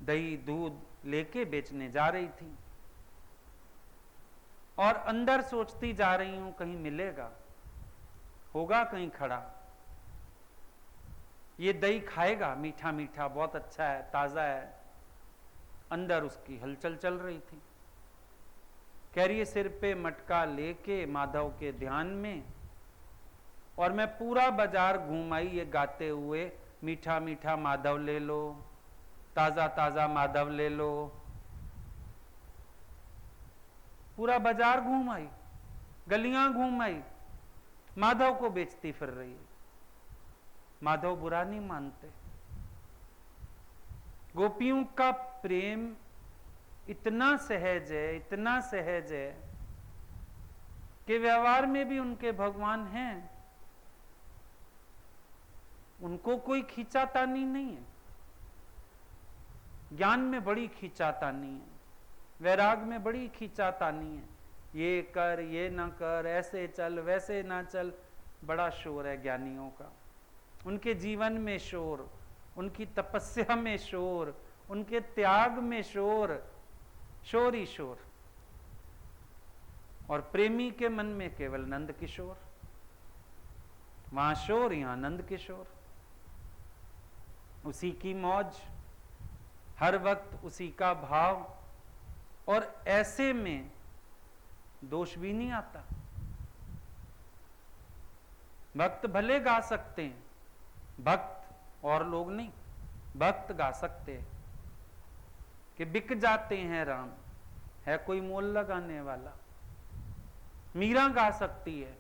दही दूध लेके बेचने जा रही थी, और अंदर सोचती जा रही हूं कहीं मिलेगा, होगा कहीं खड़ा, ये दही खाएगा, मीठा मीठा, बहुत अच्छा है, ताजा है। अंदर उसकी हलचल चल रही थी। कह रही है सिर पे मटका लेके माधव के ध्यान में, और मैं पूरा बाजार घूम आई ये गाते हुए, मीठा मीठा माधव ले लो, ताजा ताजा माधव ले लो। पूरा बाजार घूम आई, गलियां घूम आई, माधव को बेचती फिर रही है। माधव बुरा नहीं मानते। गोपियों का प्रेम इतना सहज है, इतना सहज है कि व्यवहार में भी उनके भगवान हैं। उनको कोई खींचातानी नहीं है। ज्ञान में बड़ी खींचातानी है, वैराग में बड़ी खींचातानी है। ये कर, ये ना कर, ऐसे चल, वैसे ना चल, बड़ा शोर है ज्ञानियों का। उनके जीवन में शोर, उनकी तपस्या में शोर, उनके त्याग में शोर, शोर ही शोर। और प्रेमी के मन में केवल नंद किशोर। वहां शोर, यहां नंद किशोर। उसी की मौज, हर वक्त उसी का भाव। और ऐसे में दोष भी नहीं आता। भक्त भले गा सकते हैं, भक्त और लोग नहीं, भक्त गा सकते हैं कि बिक जाते हैं राम, है कोई मोल लगाने वाला। मीरा गा सकती है,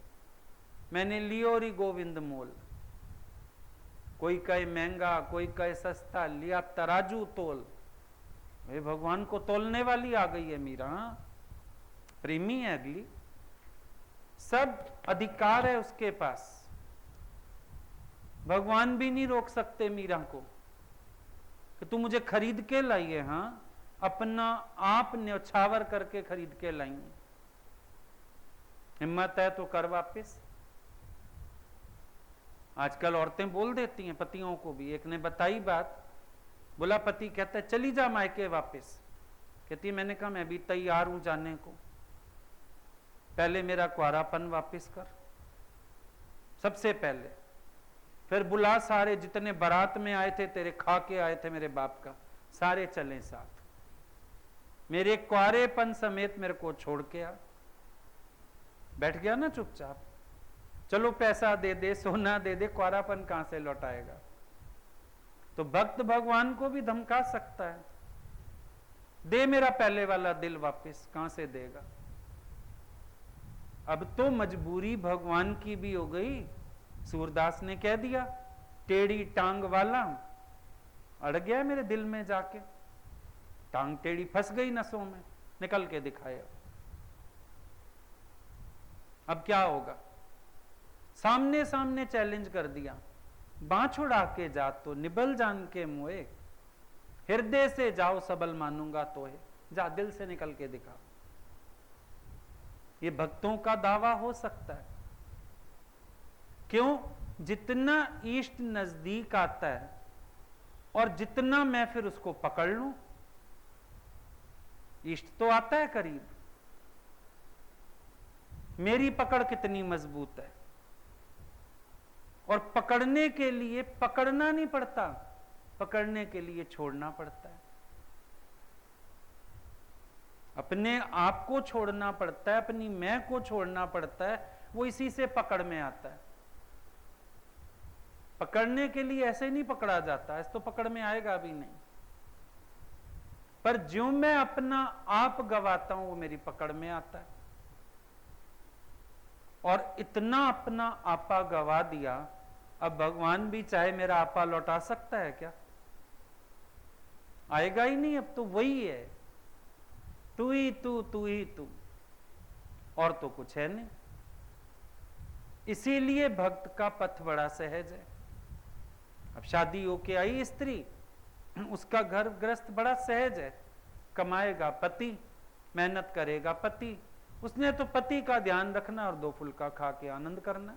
मैंने लियो री गोविंद मोल। कोई कहे महंगा, कोई कहे सस्ता, लिया तराजू तोल। वे भगवान को तोलने वाली आ गई है मीरा। प्रेमी है अगली, सब अधिकार है उसके पास। भगवान भी नहीं रोक सकते मीरा को कि तू मुझे खरीद के लाई है। हाँ, अपना आप न्यौछावर करके खरीद के लाई है। हिम्मत है तो कर वापिस। आजकल औरतें बोल देती हैं पतियों को भी। एक ने बताई बात, बोला पति कहता है चली जा मायके वापिस। कहती मैंने कहा मैं भी तैयार हूं जाने को, पहले मेरा कुआरापन वापिस कर सबसे पहले, फिर बुला सारे जितने बारात में आए थे, तेरे खा के आए थे मेरे बाप का, सारे चले साथ। मेरे कुआरेपन समेत मेरे को छोड़ के आ। बैठ गया ना चुपचाप। चलो पैसा दे दे, सोना दे दे, कुआरापन कहां से लौटाएगा। तो भक्त भगवान को भी धमका सकता है, दे मेरा पहले वाला दिल वापस। कहां से देगा। अब तो मजबूरी भगवान की भी हो गई। सूरदास ने कह दिया, टेढ़ी टांग वाला अड़ गया मेरे दिल में जाके। टांग टेढ़ी फंस गई नसों में, निकल के दिखाया। अब क्या होगा। सामने सामने चैलेंज कर दिया, बाँ छुड़ा के जा तो निबल जान के मोए, हृदय से जाओ सबल मानूंगा तो है। जा दिल से निकल के दिखा। ये भक्तों का दावा हो सकता है। क्यों? जितना इष्ट नजदीक आता है और जितना मैं फिर उसको पकड़ लूं। इष्ट तो आता है करीब, मेरी पकड़ कितनी मजबूत है। और पकड़ने के लिए पकड़ना नहीं पड़ता, पकड़ने के लिए छोड़ना पड़ता है। अपने आप को छोड़ना पड़ता है, अपनी मैं को छोड़ना पड़ता है। वो इसी से पकड़ में आता है। पकड़ने के लिए ऐसे नहीं पकड़ा जाता, ऐसे तो पकड़ में आएगा भी नहीं। पर जो मैं अपना आप गवाता हूं वो मेरी पकड़ में आता है। और इतना अपना आपा गवा दिया, अब भगवान भी चाहे मेरा आपा लौटा सकता है क्या? आएगा ही नहीं। अब तो वही है, तू ही तू, तू ही तू, और तो कुछ है नहीं। इसीलिए भक्त का पथ बड़ा सहज है। अब शादी होके आई स्त्री, उसका घर गृहस्थ बड़ा सहज है। कमाएगा पति, मेहनत करेगा पति, उसने तो पति का ध्यान रखना और दो फुल्का खा के आनंद करना।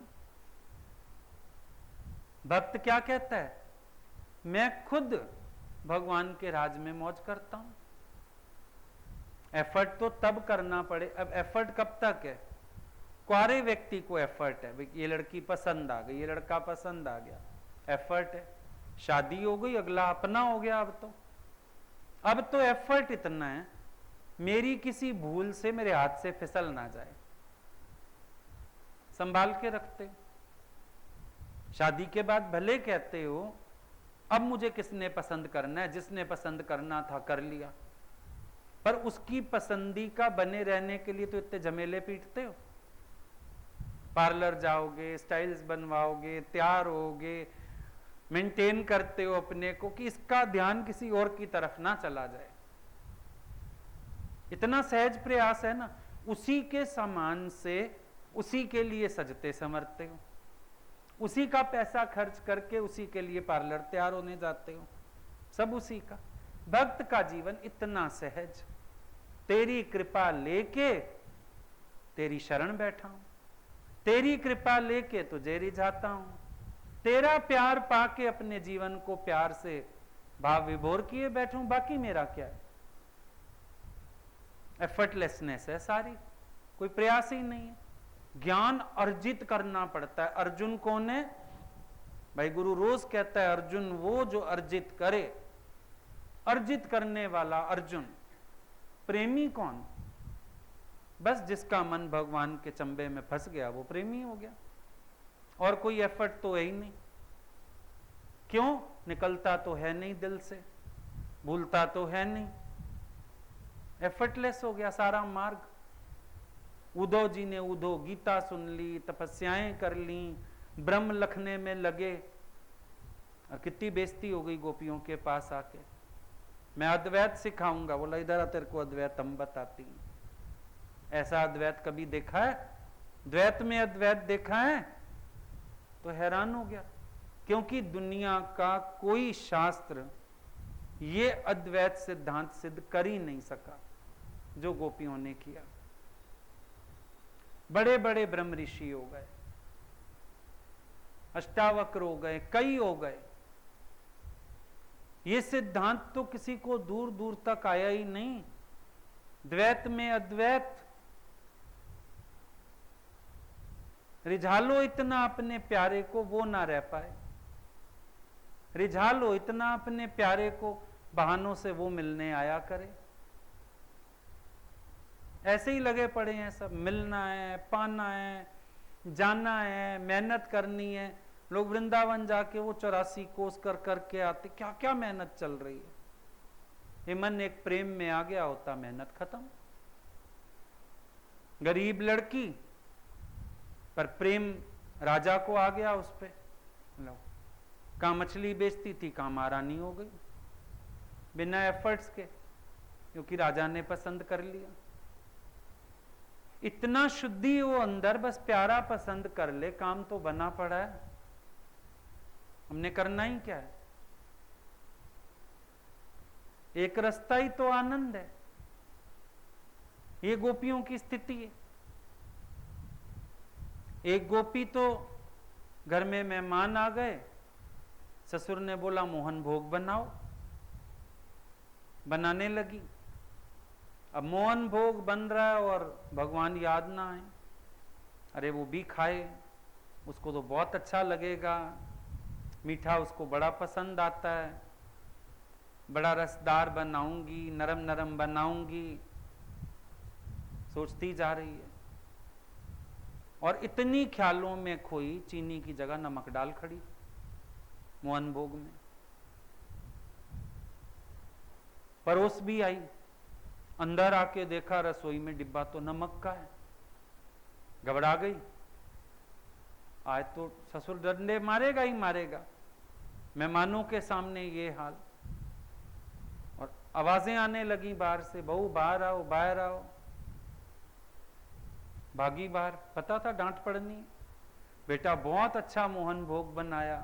भक्त क्या कहता है? मैं खुद भगवान के राज में मौज करता हूं। एफर्ट तो तब करना पड़े। अब एफर्ट कब तक है? कुआरे व्यक्ति को एफर्ट है, ये लड़की पसंद आ गई, ये लड़का पसंद आ गया, एफर्ट है। शादी हो गई, अगला अपना हो गया। अब तो एफर्ट इतना है, मेरी किसी भूल से मेरे हाथ से फिसल ना जाए, संभाल के रखते। शादी के बाद भले कहते हो अब मुझे किसने पसंद करना है, जिसने पसंद करना था कर लिया, पर उसकी पसंदी का बने रहने के लिए तो इतने झमेले पीटते हो। पार्लर जाओगे, स्टाइल्स बनवाओगे, तैयार होगे, मेंटेन करते हो अपने को कि इसका ध्यान किसी और की तरफ ना चला जाए। इतना सहज प्रयास है ना, उसी के सामान से उसी के लिए सजते संवरते हो, उसी का पैसा खर्च करके उसी के लिए पार्लर तैयार होने जाते हो, सब उसी का। भक्त का जीवन इतना सहज, तेरी कृपा लेके तेरी शरण बैठा हूं, तेरी कृपा लेके तुझे रिझाता हूं, तेरा प्यार पाके अपने जीवन को प्यार से भाव विभोर किए बैठूं, बाकी मेरा क्या है। एफर्टलेसनेस है सारी, कोई प्रयास ही नहीं है। ज्ञान अर्जित करना पड़ता है। अर्जुन कौन है भाई? गुरु रोज कहता है अर्जुन वो जो अर्जित करे। अर्जित करने वाला अर्जुन। प्रेमी कौन? बस जिसका मन भगवान के चंबे में फंस गया वो प्रेमी हो गया, और कोई एफर्ट तो है ही नहीं। क्यों? निकलता तो है नहीं दिल से, भूलता तो है नहीं, एफर्टलेस हो गया सारा मार्ग। उद्धव जी ने उद्धव गीता सुन ली, तपस्याएं कर ली, ब्रह्म लखने में लगे, और कितनी बेइज्जती हो गई गोपियों के पास आके। मैं अद्वैत सिखाऊंगा, बोला इधर आ तेरे को अद्वैत हम बताती। ऐसा अद्वैत कभी देखा है? द्वैत में अद्वैत देखा है? तो हैरान हो गया, क्योंकि दुनिया का कोई शास्त्र ये अद्वैत सिद्धांत सिद्ध कर ही नहीं सका जो गोपियों ने किया। बड़े बड़े ब्रह्म ऋषि हो गए, अष्टावक्र हो गए, कई हो गए, ये सिद्धांत तो किसी को दूर दूर तक आया ही नहीं। द्वैत में अद्वैत, रिझा लो इतना अपने प्यारे को वो ना रह पाए, रिझा लो इतना अपने प्यारे को बहानों से वो मिलने आया करे। ऐसे ही लगे पड़े हैं सब, मिलना है, पाना है, जाना है, मेहनत करनी है। लोग वृंदावन जाके वो 84 कोस कर करके आते, क्या क्या मेहनत चल रही है। ये मन एक प्रेम में आ गया होता, मेहनत खत्म। गरीब लड़की पर प्रेम राजा को आ गया उस पे, लो कहाँ मछली बेचती थी, कहाँ महारानी हो गई बिना एफर्ट्स के, क्योंकि राजा ने पसंद कर लिया। इतना शुद्धि वो अंदर, बस प्यारा पसंद कर ले, काम तो बना पड़ा है, हमने करना ही क्या है। एक रास्ता ही तो आनंद है। ये गोपियों की स्थिति है। एक गोपी तो घर में मेहमान आ गए, ससुर ने बोला मोहन भोग बनाओ, बनाने लगी। अब मोहन भोग बन रहा है और भगवान याद ना आए। अरे वो भी खाए, उसको तो बहुत अच्छा लगेगा, मीठा उसको बड़ा पसंद आता है, बड़ा रसदार बनाऊंगी, नरम नरम बनाऊंगी, सोचती जा रही है। और इतनी ख्यालों में खोई, चीनी की जगह नमक डाल खड़ी मोहन भोग में। परोस भी आई, अंदर आके देखा रसोई में डिब्बा तो नमक का है, घबरा गई। आज तो ससुर डंडे मारेगा ही मारेगा, मेहमानों के सामने ये हाल। और आवाजें आने लगी बाहर से, बहू बाहर आओ, बाहर आओ। भागी बाहर, पता था डांट पड़नी। बेटा बहुत अच्छा मोहन भोग बनाया,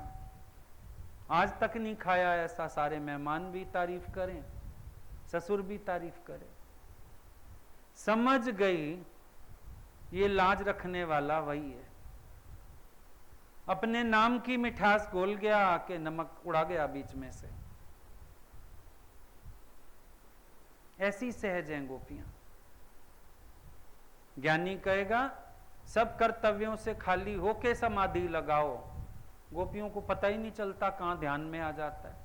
आज तक नहीं खाया ऐसा। सारे मेहमान भी तारीफ करें, ससुर भी तारीफ करे। समझ गई ये लाज रखने वाला वही है। अपने नाम की मिठास घोल गया, आके नमक उड़ा गया बीच में से। ऐसी सहज हैं गोपियां। ज्ञानी कहेगा सब कर्तव्यों से खाली होके समाधि लगाओ। गोपियों को पता ही नहीं चलता कहां ध्यान में आ जाता है।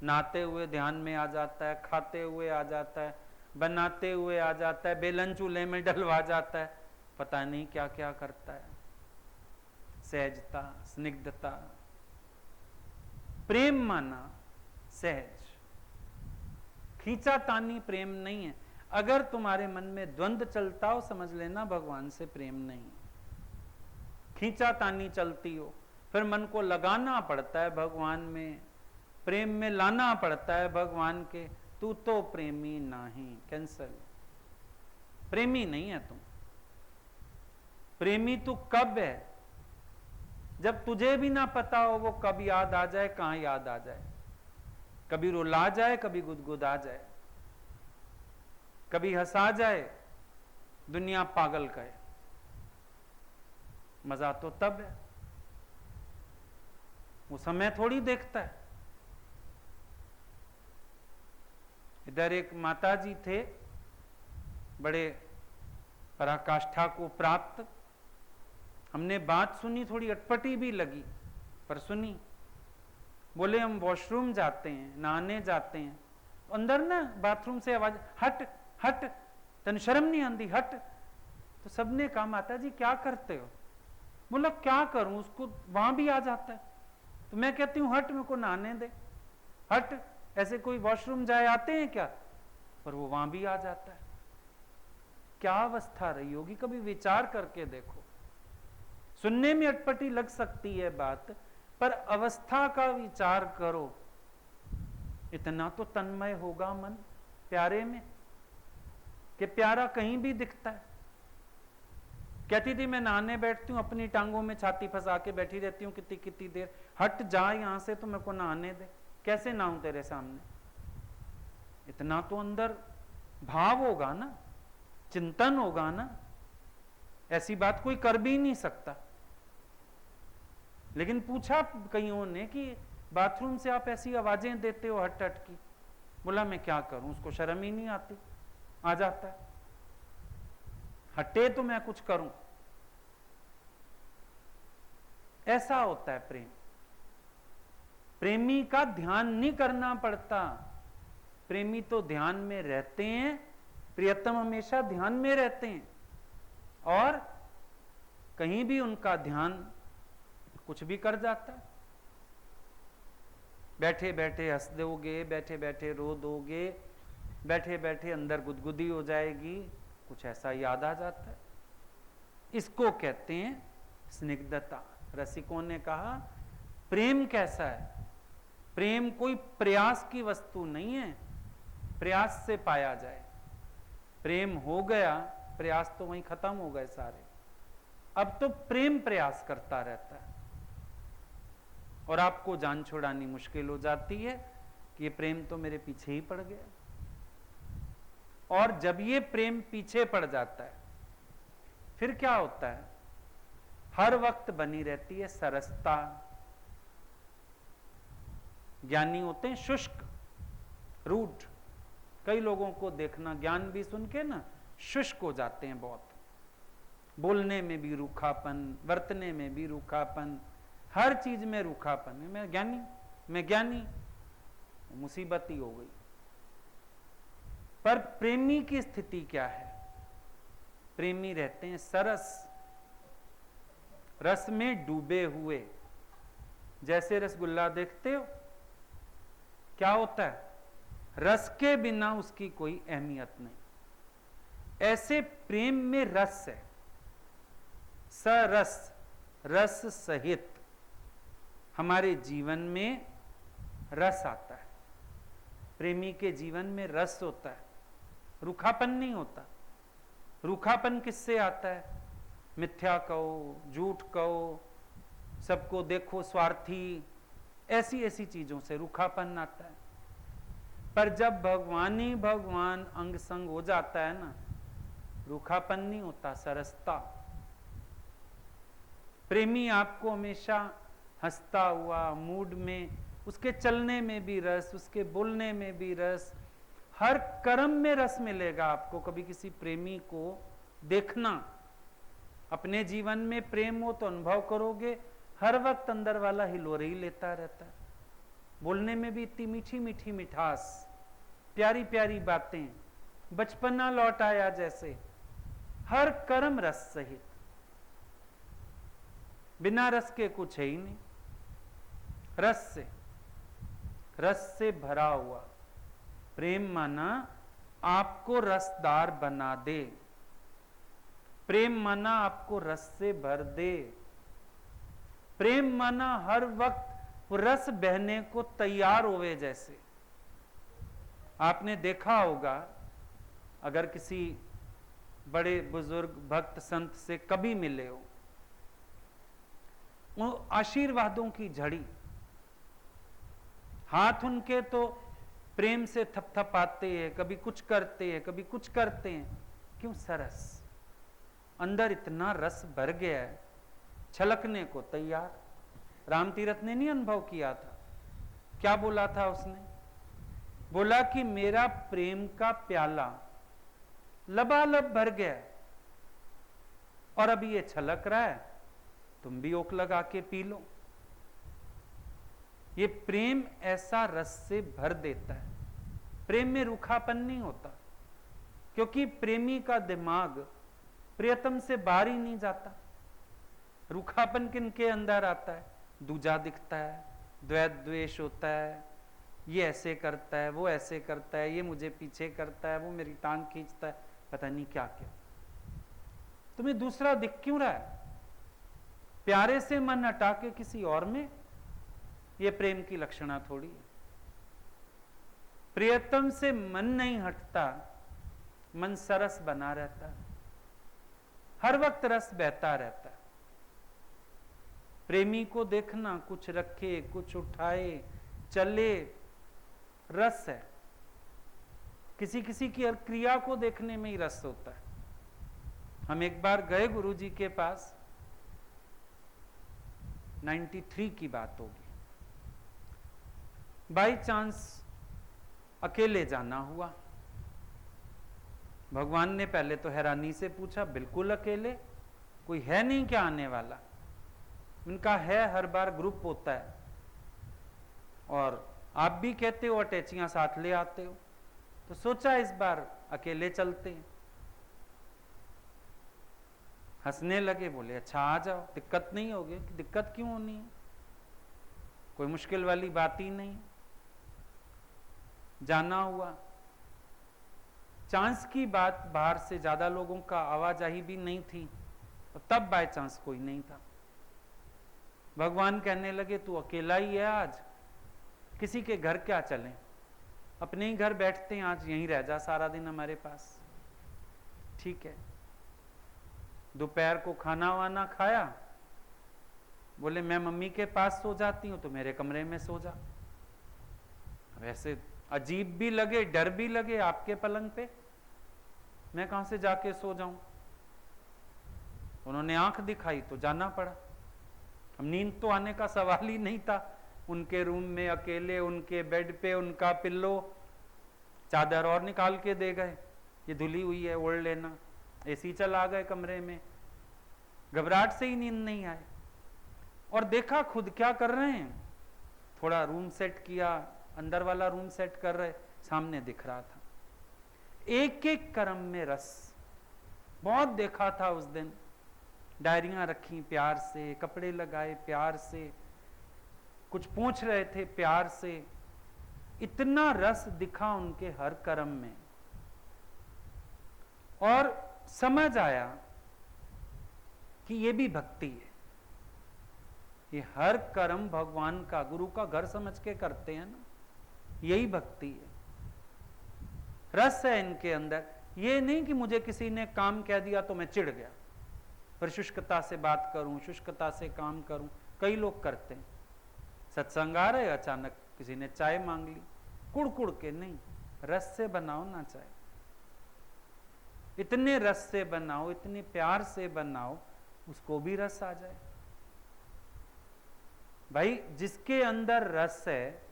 नहाते हुए ध्यान में आ जाता है, खाते हुए आ जाता है, बनाते हुए आ जाता है, बेलन चूल्हे में डलवा जाता है, पता नहीं क्या क्या करता है। सहजता, स्निग्धता। प्रेम माना सहज, खींचातानी प्रेम नहीं है। अगर तुम्हारे मन में द्वंद्व चलता हो, समझ लेना भगवान से प्रेम नहीं। खींचातानी चलती हो, फिर मन को लगाना पड़ता है भगवान में, प्रेम में लाना पड़ता है भगवान के, तू तो प्रेमी नहीं, कैंसल। प्रेमी नहीं है तुम। प्रेमी तू कब है? जब तुझे भी ना पता हो वो कब याद आ जाए, कहां याद आ जाए। कभी रुला जाए, कभी गुदगुदा जाए, कभी हंसा जाए, दुनिया पागल कहे। मजा तो तब है, वो समय थोड़ी देखता है। इधर एक माता जी थे, बड़े पराकाष्ठा को प्राप्त। हमने बात सुनी, थोड़ी अटपटी भी लगी, पर सुनी। बोले हम वॉशरूम जाते हैं, नहाने जाते हैं, अंदर ना बाथरूम से आवाज, हट हट, तन शर्म नहीं आती, हट। तो सबने कहा माता जी क्या करते हो? बोला क्या करूं, उसको वहां भी आ जाता है। तो मैं कहती हूं हट, मेरे को नहाने दे, हट। ऐसे कोई वॉशरूम जाए आते हैं क्या? पर वो वहां भी आ जाता है। क्या अवस्था रही होगी, कभी विचार करके देखो। सुनने में अटपटी लग सकती है बात, पर अवस्था का विचार करो। इतना तो तन्मय होगा मन प्यारे में कि प्यारा कहीं भी दिखता है। कहती थी मैं नहाने बैठती हूँ, अपनी टांगों में छाती फंसा के बैठी रहती हूँ कितनी कितनी देर, हट जा यहां से तो मेरे को नहाने दे। कैसे नहाऊं तेरे सामने? इतना तो अंदर भाव होगा ना, चिंतन होगा ना। ऐसी बात कोई कर भी नहीं सकता। लेकिन पूछा कईयों ने कि बाथरूम से आप ऐसी आवाजें देते हो हट हट की। बोला मैं क्या करूं, उसको शर्म ही नहीं आती, आ जाता है। हटे तो मैं कुछ करूं। ऐसा होता है प्रेम। प्रेमी का ध्यान नहीं करना पड़ता, प्रेमी तो ध्यान में रहते हैं, प्रियतम हमेशा ध्यान में रहते हैं, और कहीं भी उनका ध्यान कुछ भी कर जाता है। बैठे बैठे हंस दोगे, बैठे बैठे रो दोगे, बैठे बैठे अंदर गुदगुदी हो जाएगी, कुछ ऐसा याद आ जाता है। इसको कहते हैं स्निग्धता। रसिकों ने कहा प्रेम कैसा है? प्रेम कोई प्रयास की वस्तु नहीं है, प्रयास से पाया जाए। प्रेम हो गया, प्रयास तो वहीं खत्म हो गए सारे। अब तो प्रेम प्रयास करता रहता है, और आपको जान छुड़ानी मुश्किल हो जाती है कि ये प्रेम तो मेरे पीछे ही पड़ गया। और जब ये प्रेम पीछे पड़ जाता है, फिर क्या होता है? हर वक्त बनी रहती है सरसता। ज्ञानी होते हैं शुष्क, रूट। कई लोगों को देखना, ज्ञान भी सुन के ना शुष्क हो जाते हैं बहुत। बोलने में भी रूखापन, वर्तने में भी रूखापन, हर चीज में रूखापन है। मैं ज्ञानी, मुसीबत ही हो गई। पर प्रेमी की स्थिति क्या है? प्रेमी रहते हैं सरस, रस में डूबे हुए। जैसे रसगुल्ला देखते हो, क्या होता है? रस के बिना उसकी कोई अहमियत नहीं। ऐसे प्रेम में रस है, सरस, रस सहित हमारे जीवन में रस आता है। प्रेमी के जीवन में रस होता है, रूखापन नहीं होता। रूखापन किससे आता है? मिथ्या कहो, झूठ कहो, सबको देखो स्वार्थी, ऐसी ऐसी चीजों से रूखापन आता है। पर जब भगवान ही भगवान अंग संग हो जाता है ना, रूखापन नहीं होता, सरसता। प्रेमी आपको हमेशा हंसता हुआ मूड में, उसके चलने में भी रस, उसके बोलने में भी रस, हर कर्म में रस मिलेगा आपको। कभी किसी प्रेमी को देखना, अपने जीवन में प्रेम हो तो अनुभव करोगे, हर वक्त अंदर वाला हिलोरे ही लेता रहता है। बोलने में भी इतनी मीठी मीठी मिठास, प्यारी प्यारी बातें, बचपना लौट आया जैसे, हर कर्म रस सहित। बिना रस के कुछ है ही नहीं। रस से भरा हुआ प्रेम माना आपको रसदार बना दे, प्रेम माना आपको रस से भर दे, प्रेम माना हर वक्त रस बहने को तैयार होवे। जैसे आपने देखा होगा, अगर किसी बड़े बुजुर्ग भक्त संत से कभी मिले हो, वो आशीर्वादों की झड़ी, हाथ उनके तो प्रेम से थपथपाते हैं, कभी कुछ करते हैं, कभी कुछ करते हैं। क्यों? सरस, अंदर इतना रस भर गया है, छलकने को तैयार। राम तीरथ ने नहीं अनुभव किया था? क्या बोला था उसने? बोला कि मेरा प्रेम का प्याला लबालब भर गया है और अभी ये छलक रहा है, तुम भी ओक लगा के पी लो। ये प्रेम ऐसा रस से भर देता है। प्रेम में रूखापन नहीं होता, क्योंकि प्रेमी का दिमाग प्रियतम से बाहर ही नहीं जाता। रूखापन किनके अंदर आता है? दूजा दिखता है, द्वैत द्वेष होता है, ये ऐसे करता है, वो ऐसे करता है, ये मुझे पीछे करता है, वो मेरी टांग खींचता है, पता नहीं क्या क्या। तुम्हें दूसरा दिख क्यों रहा है? प्यारे से मन हटा के किसी और में, ये प्रेम की लक्षणा थोड़ी है। प्रियतम से मन नहीं हटता, मन सरस बना रहता है, हर वक्त रस बहता रहता है। प्रेमी को देखना, कुछ रखे, कुछ उठाए, चले, रस है। किसी किसी की हर क्रिया को देखने में ही रस होता है। हम एक बार गए गुरुजी के पास, 93 की बात होगी, बाई चांस अकेले जाना हुआ। भगवान ने पहले तो हैरानी से पूछा, बिल्कुल अकेले? कोई है नहीं क्या आने वाला? उनका है, हर बार ग्रुप होता है, और आप भी कहते हो अटैचियां साथ ले आते हो, तो सोचा इस बार अकेले चलते हैं। हंसने लगे, बोले अच्छा आ जाओ, दिक्कत नहीं होगी। दिक्कत क्यों होनी है? कोई मुश्किल वाली बात ही नहीं। जाना हुआ, चांस की बात, बाहर से ज्यादा लोगों का आवाजाही भी नहीं थी, और तब बाय चांस कोई नहीं था। भगवान कहने लगे तू अकेला ही है आज, किसी के घर क्या चलें, अपने ही घर बैठते हैं, आज यहीं रह जा सारा दिन हमारे पास। ठीक है। दोपहर को खाना वाना खाया, बोले मैं मम्मी के पास सो जाती हूं, तो मेरे कमरे में सो जा। वैसे अजीब भी लगे, डर भी लगे, आपके पलंग पे मैं कहां से जाके सो जाऊं। उन्होंने आंख दिखाई तो जाना पड़ा। अब नींद तो आने का सवाल ही नहीं था। उनके रूम में अकेले, उनके बेड पे उनका पिल्लो, चादर और निकाल के दे गए, ये धुली हुई है ओढ़ लेना। एसी चला गए कमरे में, घबराहट से ही नींद नहीं आए। और देखा खुद क्या कर रहे हैं, थोड़ा रूम सेट किया, अंदर वाला रूम सेट कर रहे, सामने दिख रहा था एक एक कर्म में रस। बहुत देखा था उस दिन, डायरियां रखी प्यार से, कपड़े लगाए प्यार से, कुछ पूछ रहे थे प्यार से। इतना रस दिखा उनके हर कर्म में, और समझ आया कि ये भी भक्ति है। ये हर कर्म भगवान का, गुरु का घर समझ के करते हैं ना, यही भक्ति है। रस है इनके अंदर। ये नहीं कि मुझे किसी ने काम कह दिया तो मैं चिढ़ गया, फिर शुष्कता से बात करूं, शुष्कता से काम करूं। कई लोग करते हैं, सत्संग आ रहे, अचानक किसी ने चाय मांग ली, कुड़ कुड़ के नहीं, रस से बनाओ ना चाय। इतने रस से बनाओ, इतने प्यार से बनाओ, उसको भी रस आ जाए। भाई जिसके अंदर रस है,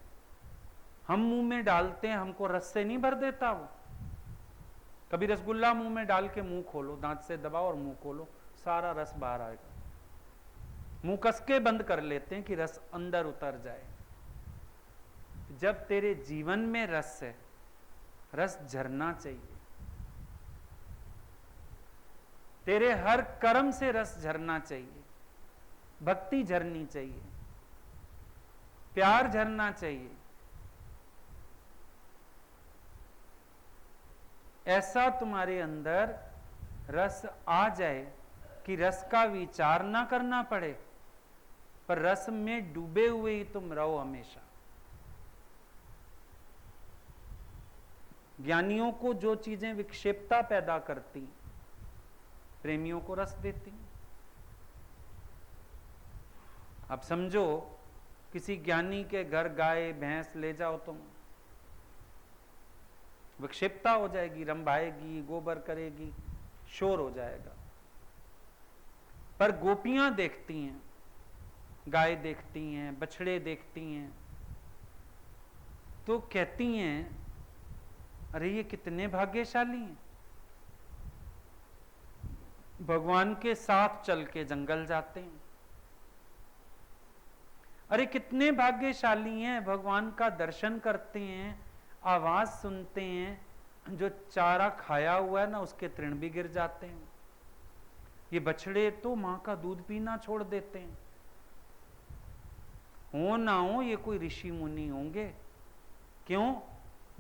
हम मुंह में डालते हैं, हमको रस से नहीं भर देता वो। कभी रसगुल्ला मुंह में डाल के मुंह खोलो, दांत से दबाओ और मुंह खोलो, सारा रस बाहर आएगा। मुंह कस के बंद कर लेते हैं कि रस अंदर उतर जाए। जब तेरे जीवन में रस है, रस झरना चाहिए। तेरे हर कर्म से रस झरना चाहिए। भक्ति झरनी चाहिए, प्यार झरना चाहिए। ऐसा तुम्हारे अंदर रस आ जाए कि रस का विचार ना करना पड़े, पर रस में डूबे हुए ही तुम रहो हमेशा। ज्ञानियों को जो चीजें विक्षेपता पैदा करती, प्रेमियों को रस देती। अब समझो किसी ज्ञानी के घर गाय भैंस ले जाओ तुम, विक्षेपता हो जाएगी, रंभाएगी, गोबर करेगी, शोर हो जाएगा। पर गोपियां देखती हैं, गाय देखती हैं, बछड़े देखती हैं, तो कहती हैं अरे ये कितने भाग्यशाली हैं, भगवान के साथ चल के जंगल जाते हैं। अरे कितने भाग्यशाली हैं, भगवान का दर्शन करते हैं, आवाज सुनते हैं, जो चारा खाया हुआ है ना उसके तृण भी गिर जाते हैं। ये बछड़े तो मां का दूध पीना छोड़ देते हैं। हो ना हो ये कोई ऋषि मुनि होंगे। क्यों?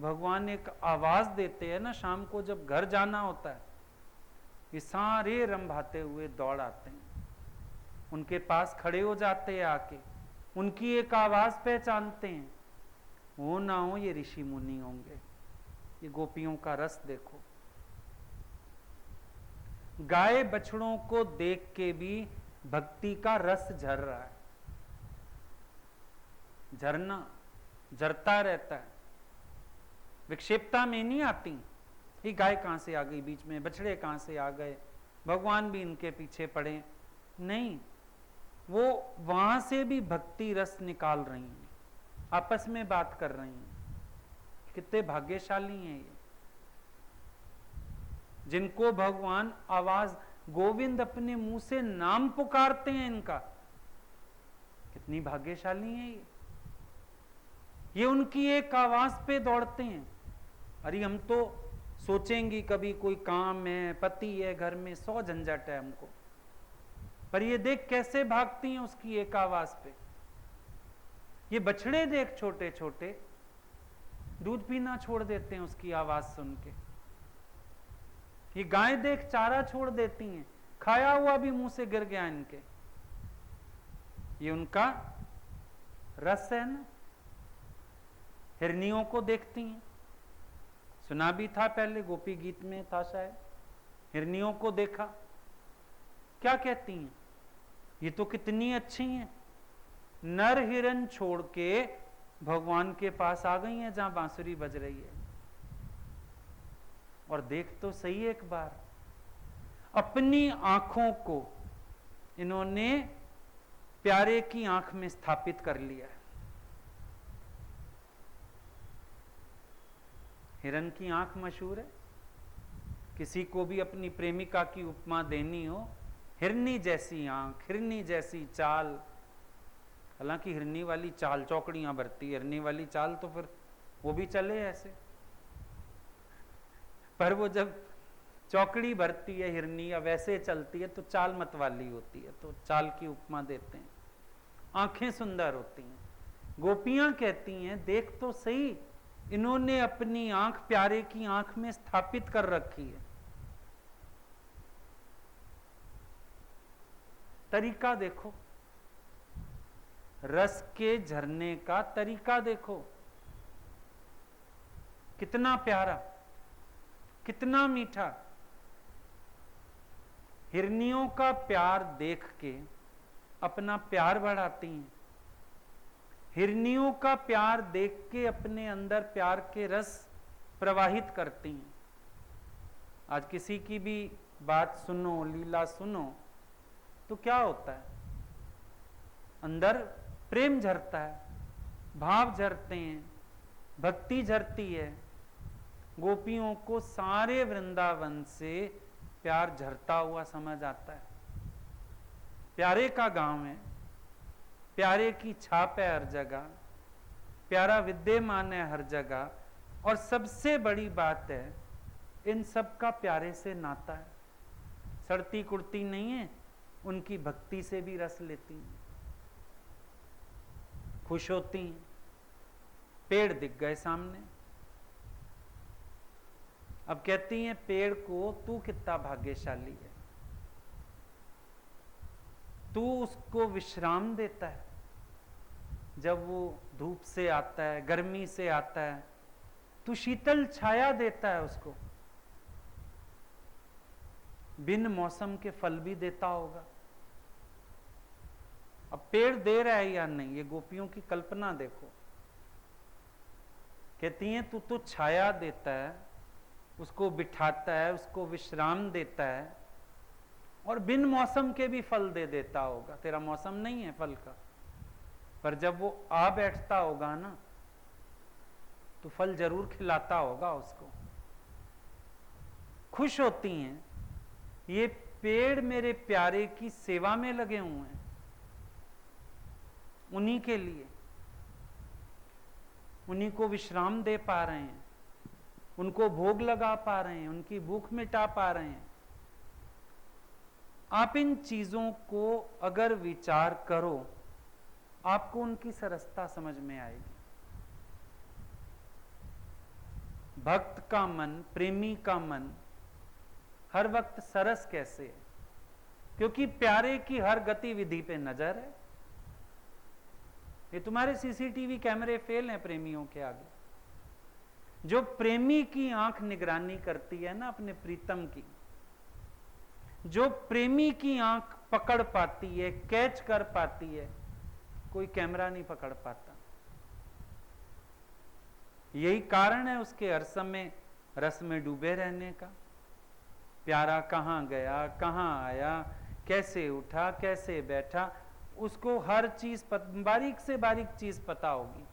भगवान एक आवाज देते हैं ना, शाम को जब घर जाना होता है, ये सारे रंभाते हुए दौड़ आते हैं, उनके पास खड़े हो जाते हैं, आके उनकी एक आवाज पहचानते हैं। हो ना हो ये ऋषि मुनि होंगे। ये गोपियों का रस देखो। गाय बछड़ों को देख के भी भक्ति का रस झर रहा है। झरना झरता रहता है, विक्षेपता में नहीं आती। ये गाय कहां से आ गई बीच में, बछड़े कहां से आ गए, भगवान भी इनके पीछे पड़े, नहीं, वो वहां से भी भक्ति रस निकाल रही हैं, आपस में बात कर रही हैं। कितने भाग्यशाली हैं ये, जिनको भगवान आवाज, गोविंद अपने मुंह से नाम पुकारते हैं इनका। कितनी भाग्यशाली हैं ये उनकी एक आवाज पे दौड़ते हैं। अरे हम तो सोचेंगे कभी कोई काम है, पति है, घर में 100 झंझट है हमको, पर ये देख कैसे भागती हैं उसकी एक आवाज पे। ये बछड़े देख छोटे छोटे दूध पीना छोड़ देते हैं उसकी आवाज सुन के। ये गाय देख चारा छोड़ देती हैं, खाया हुआ भी मुंह से गिर गया इनके। ये उनका रस है ना। हिरनियों को देखती हैं, सुना भी था पहले, गोपी गीत में था शायद। हिरनियों को देखा, क्या कहती हैं? ये तो कितनी अच्छी हैं, नर हिरन छोड़ के भगवान के पास आ गई हैं जहां बांसुरी बज रही है। और देख तो सही एक बार, अपनी आंखों को इन्होंने प्यारे की आंख में स्थापित कर लिया है। हिरन की आंख मशहूर है। किसी को भी अपनी प्रेमिका की उपमा देनी हो, हिरनी जैसी आंख, हिरनी जैसी चाल। हालांकि हिरनी वाली चाल चौकड़ियां भरती है, हिरनी वाली चाल तो फिर वो भी चले ऐसे, पर वो जब चौकड़ी भरती है हिरनी या वैसे चलती है तो चाल मत वाली होती है, तो चाल की उपमा देते हैं। आंखें सुंदर होती हैं। गोपियां कहती हैं देख तो सही, इन्होंने अपनी आंख प्यारे की आंख में स्थापित कर रखी है। तरीका देखो, रस के झरने का तरीका देखो, कितना प्यारा, कितना मीठा। हिरनियों का प्यार देख के अपना प्यार बढ़ाती हैं, हिरनियों का प्यार देख के अपने अंदर प्यार के रस प्रवाहित करती हैं। आज किसी की भी बात सुनो, लीला सुनो, तो क्या होता है? अंदर प्रेम झरता है, भाव झरते हैं, भक्ति झरती है। गोपियों को सारे वृंदावन से प्यार झरता हुआ समझ आता है। प्यारे का गांव है, प्यारे की छाप है हर जगह, प्यारा विद्यमान है हर जगह, और सबसे बड़ी बात है इन सब का प्यारे से नाता है। सड़ती कुड़ती नहीं है, उनकी भक्ति से भी रस लेती हैं, खुश होती हैं। पेड़ दिख गए सामने, अब कहती हैं पेड़ को, तू कितना भाग्यशाली है, तू उसको विश्राम देता है। जब वो धूप से आता है, गर्मी से आता है, तू शीतल छाया देता है उसको। बिन मौसम के फल भी देता होगा। अब पेड़ दे रहा है या नहीं, ये गोपियों की कल्पना देखो। कहती हैं तू तो छाया देता है, उसको बिठाता है, उसको विश्राम देता है, और बिन मौसम के भी फल दे देता होगा। तेरा मौसम नहीं है फल का, पर जब वो आ बैठता होगा ना, तो फल जरूर खिलाता होगा उसको। खुश होती हैं, ये पेड़ मेरे प्यारे की सेवा में लगे हुए हैं, उन्हीं के लिए, उन्हीं को विश्राम दे पा रहे हैं, उनको भोग लगा पा रहे हैं, उनकी भूख मिटा पा रहे हैं। आप इन चीजों को अगर विचार करो, आपको उनकी सरसता समझ में आएगी। भक्त का मन, प्रेमी का मन हर वक्त सरस कैसे है? क्योंकि प्यारे की हर गतिविधि पे नजर है। ये तुम्हारे सीसीटीवी कैमरे फेल हैं प्रेमियों के आगे। जो प्रेमी की आंख निगरानी करती है ना अपने प्रीतम की, जो प्रेमी की आंख पकड़ पाती है, कैच कर पाती है, कोई कैमरा नहीं पकड़ पाता। यही कारण है उसके हर समय रस में डूबे रहने का। प्यारा कहां गया, कहां आया, कैसे उठा, कैसे बैठा, उसको हर चीज बारीक से बारीक चीज पता होगी।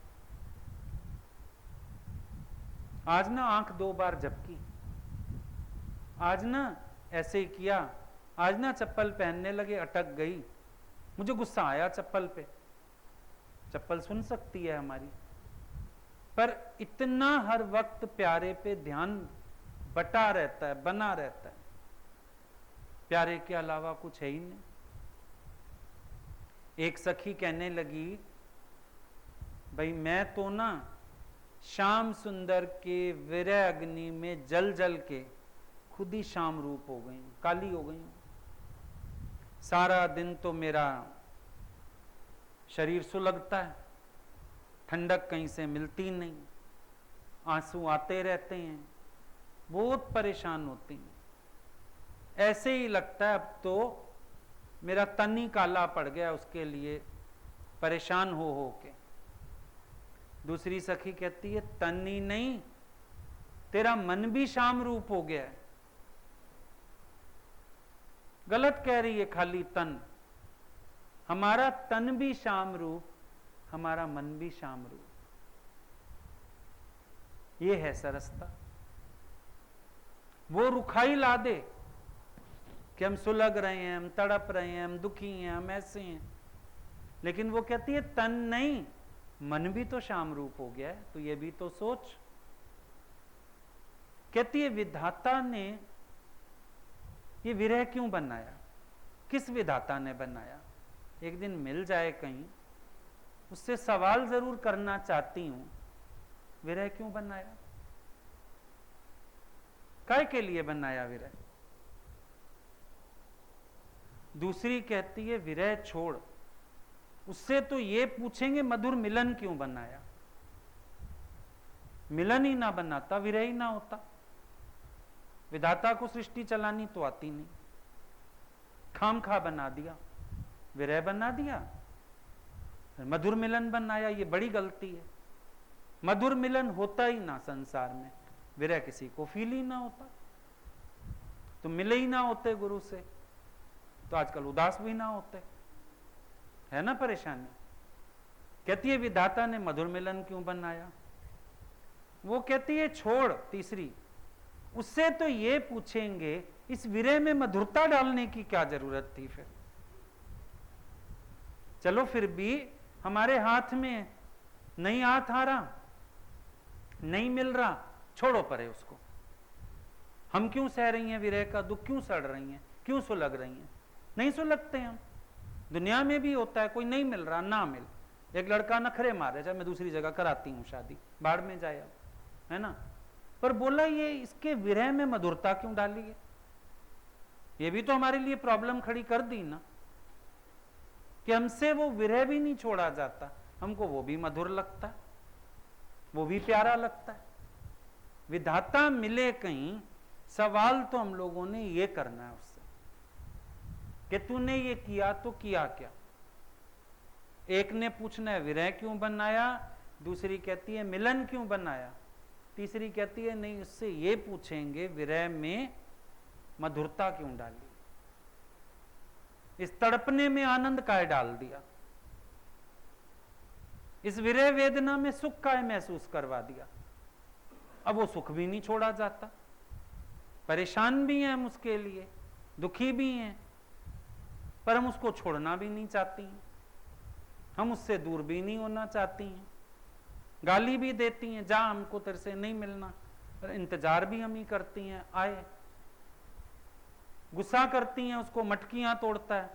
आज ना आंख 2 बार झपकी, आज ना ऐसे ही किया, आज ना चप्पल पहनने लगे, अटक गई, मुझे गुस्सा आया चप्पल पे। चप्पल सुन सकती है हमारी, पर इतना हर वक्त प्यारे पे ध्यान बटा रहता है, बना रहता है। प्यारे के अलावा कुछ है ही नहीं। एक सखी कहने लगी, भाई मैं तो ना श्याम सुंदर के विरह अग्नि में जल जल के खुद ही श्याम रूप हो गई, काली हो गई। सारा दिन तो मेरा शरीर सुलगता है, ठंडक कहीं से मिलती नहीं, आंसू आते रहते हैं, बहुत परेशान होती हैं। ऐसे ही लगता है अब तो मेरा तन ही काला पड़ गया उसके लिए, परेशान हो के। दूसरी सखी कहती है तन ही नहीं, तेरा मन भी श्याम रूप हो गया है। गलत कह रही है खाली तन, हमारा तन भी श्याम रूप, हमारा मन भी श्याम रूप। ये है सरसता। वो रुखाई ला दे कि हम सुलग रहे हैं, हम तड़प रहे हैं, हम दुखी हैं, हम ऐसे हैं, लेकिन वो कहती है तन नहीं, मन भी तो श्याम रूप हो गया है, तो ये भी तो सोच। कहती है विधाता ने ये विरह क्यों बनाया, किस विधाता ने बनाया? एक दिन मिल जाए कहीं, उससे सवाल जरूर करना चाहती हूं, विरह क्यों बनाया, काय के लिए बनाया विरह? दूसरी कहती है विरह छोड़, उससे तो ये पूछेंगे मधुर मिलन क्यों बनाया। मिलन ही ना बनाता, विरह ही ना होता। विधाता को सृष्टि चलानी तो आती नहीं, खाम खा बना दिया, विरह बना दिया, मधुर मिलन बनाया। ये बड़ी गलती है। मधुर मिलन होता ही ना संसार में, विरह किसी को फील ही ना होता। तो मिले ही ना होते गुरु से, तो आजकल उदास भी ना होते, है ना परेशानी। कहती है विधाता ने मधुर मिलन क्यों बनाया? वो कहती है छोड़, तीसरी, उससे तो ये पूछेंगे इस विरह में मधुरता डालने की क्या जरूरत थी फिर? चलो फिर भी हमारे हाथ में नहीं हाथ आ रहा, नहीं मिल रहा, छोड़ो परे उसको। हम क्यों सह रही हैं विरह का दुख, क्यों सड़ रही हैं, क्यों सुलग रही हैं? नहीं सुलगते हम। दुनिया में भी होता है, कोई नहीं मिल रहा, ना मिल, एक लड़का नखरे मारे, चाहे मैं दूसरी जगह कराती हूँ शादी, बाढ़ में जाए, है ना। पर बोला ये इसके विरह में मधुरता क्यों डाली है? ये भी तो हमारे लिए प्रॉब्लम खड़ी कर दी ना, कि हमसे वो विरह भी नहीं छोड़ा जाता, हमको वो भी मधुर लगता है, वो भी प्यारा लगता है। विधाता मिले कहीं, सवाल तो हम लोगों ने ये करना है उससे कि तूने ये किया तो किया क्या। एक ने पूछना है विरह क्यों बनाया, दूसरी कहती है मिलन क्यों बनाया, तीसरी कहती है नहीं, उससे ये पूछेंगे विरह में मधुरता क्यों डाली, इस तड़पने में आनंद काय डाल दिया, इस विरह वेदना में सुख काय महसूस करवा दिया। अब वो सुख भी नहीं छोड़ा जाता, परेशान भी हैं हम उसके लिए, दुखी भी हैं, पर हम उसको छोड़ना भी नहीं चाहती हैं, हम उससे दूर भी नहीं होना चाहती हैं, गाली भी देती हैं, जा हमको तेरे से नहीं मिलना, पर इंतजार भी हम ही करती हैं आए, गुस्सा करती हैं, उसको मटकियां तोड़ता है,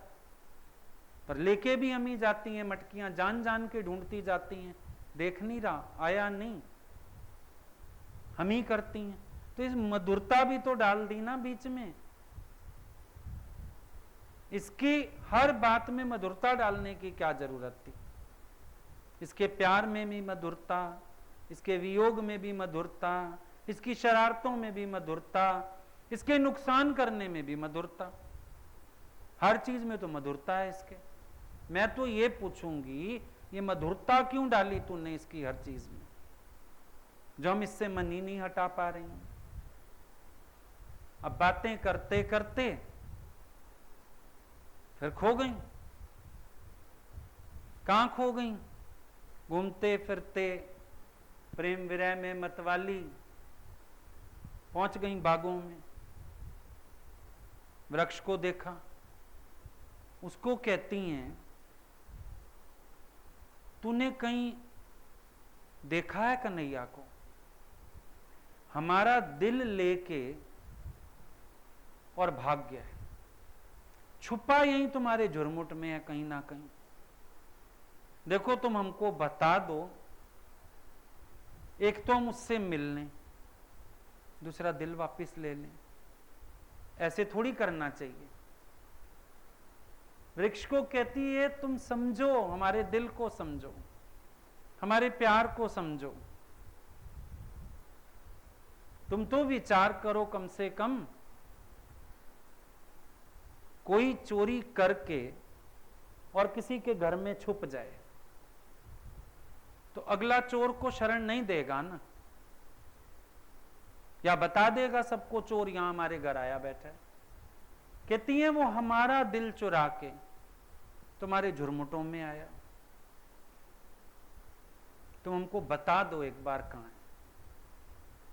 पर लेके भी हम ही जाती हैं मटकियां, जान जान के ढूंढती जाती हैं, देख नहीं रहा, आया नहीं, हम ही करती हैं। तो इस मधुरता भी तो डाल दी ना बीच में, इसकी हर बात में मधुरता डालने की क्या जरूरत थी। इसके प्यार में भी मधुरता, इसके वियोग में भी मधुरता, इसकी शरारतों में भी मधुरता, इसके नुकसान करने में भी मधुरता, हर चीज में तो मधुरता है इसके। मैं तो ये पूछूंगी ये मधुरता क्यों डाली तूने इसकी हर चीज में, जो हम इससे मन ही नहीं हटा पा रहे हैं। अब बातें करते करते फिर खो गई, कहां खो गई, घूमते फिरते प्रेम विरह में मतवाली पहुंच गई बागों में, वृक्ष को देखा, उसको कहती हैं तूने कहीं देखा है कन्हैया को, हमारा दिल लेके और भाग गया है, छुपा यहीं तुम्हारे झुरमुट में है कहीं ना कहीं, देखो तुम हमको बता दो, एक तो हम उससे मिल लें, दूसरा दिल वापस ले लें। ऐसे थोड़ी करना चाहिए। वृक्ष को कहती है तुम समझो, हमारे दिल को समझो, हमारे प्यार को समझो, तुम तो विचार करो कम से कम, कोई चोरी करके और किसी के घर में छुप जाए तो अगला चोर को शरण नहीं देगा ना, या बता देगा सबको चोर यहां हमारे घर आया बैठा है। कहती है वो हमारा दिल चुरा के तुम्हारे झुरमुटों में आया, तुम हमको बता दो एक बार कहां है।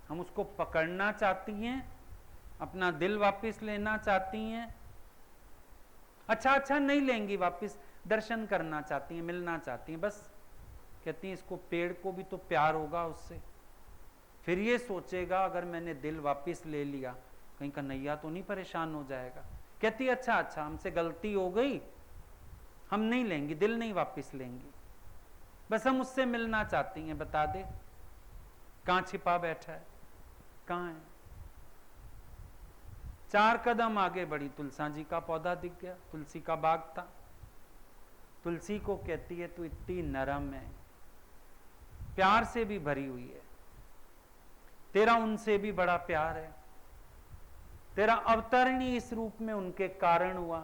हम उसको पकड़ना चाहती हैं, अपना दिल वापस लेना चाहती हैं, अच्छा नहीं लेंगी वापस, दर्शन करना चाहती हैं, मिलना चाहती हैं, बस कहती हैं इसको पेड़ को भी तो प्यार होगा उससे, फिर ये सोचेगा अगर मैंने दिल वापस ले लिया कहीं कन्हैया तो नहीं परेशान हो जाएगा। कहती अच्छा हमसे गलती हो गई, हम नहीं लेंगी, दिल नहीं वापस लेंगी, बस हम उससे मिलना चाहती हैं, बता दे कहां छिपा बैठा है, कहां है। 4 कदम आगे बढ़ी, तुलसा जी का पौधा दिख गया, तुलसी का बाग था। तुलसी को कहती है तू इतनी नरम है, प्यार से भी भरी हुई है, तेरा उनसे भी बड़ा प्यार है, तेरा अवतरण ही इस रूप में उनके कारण हुआ,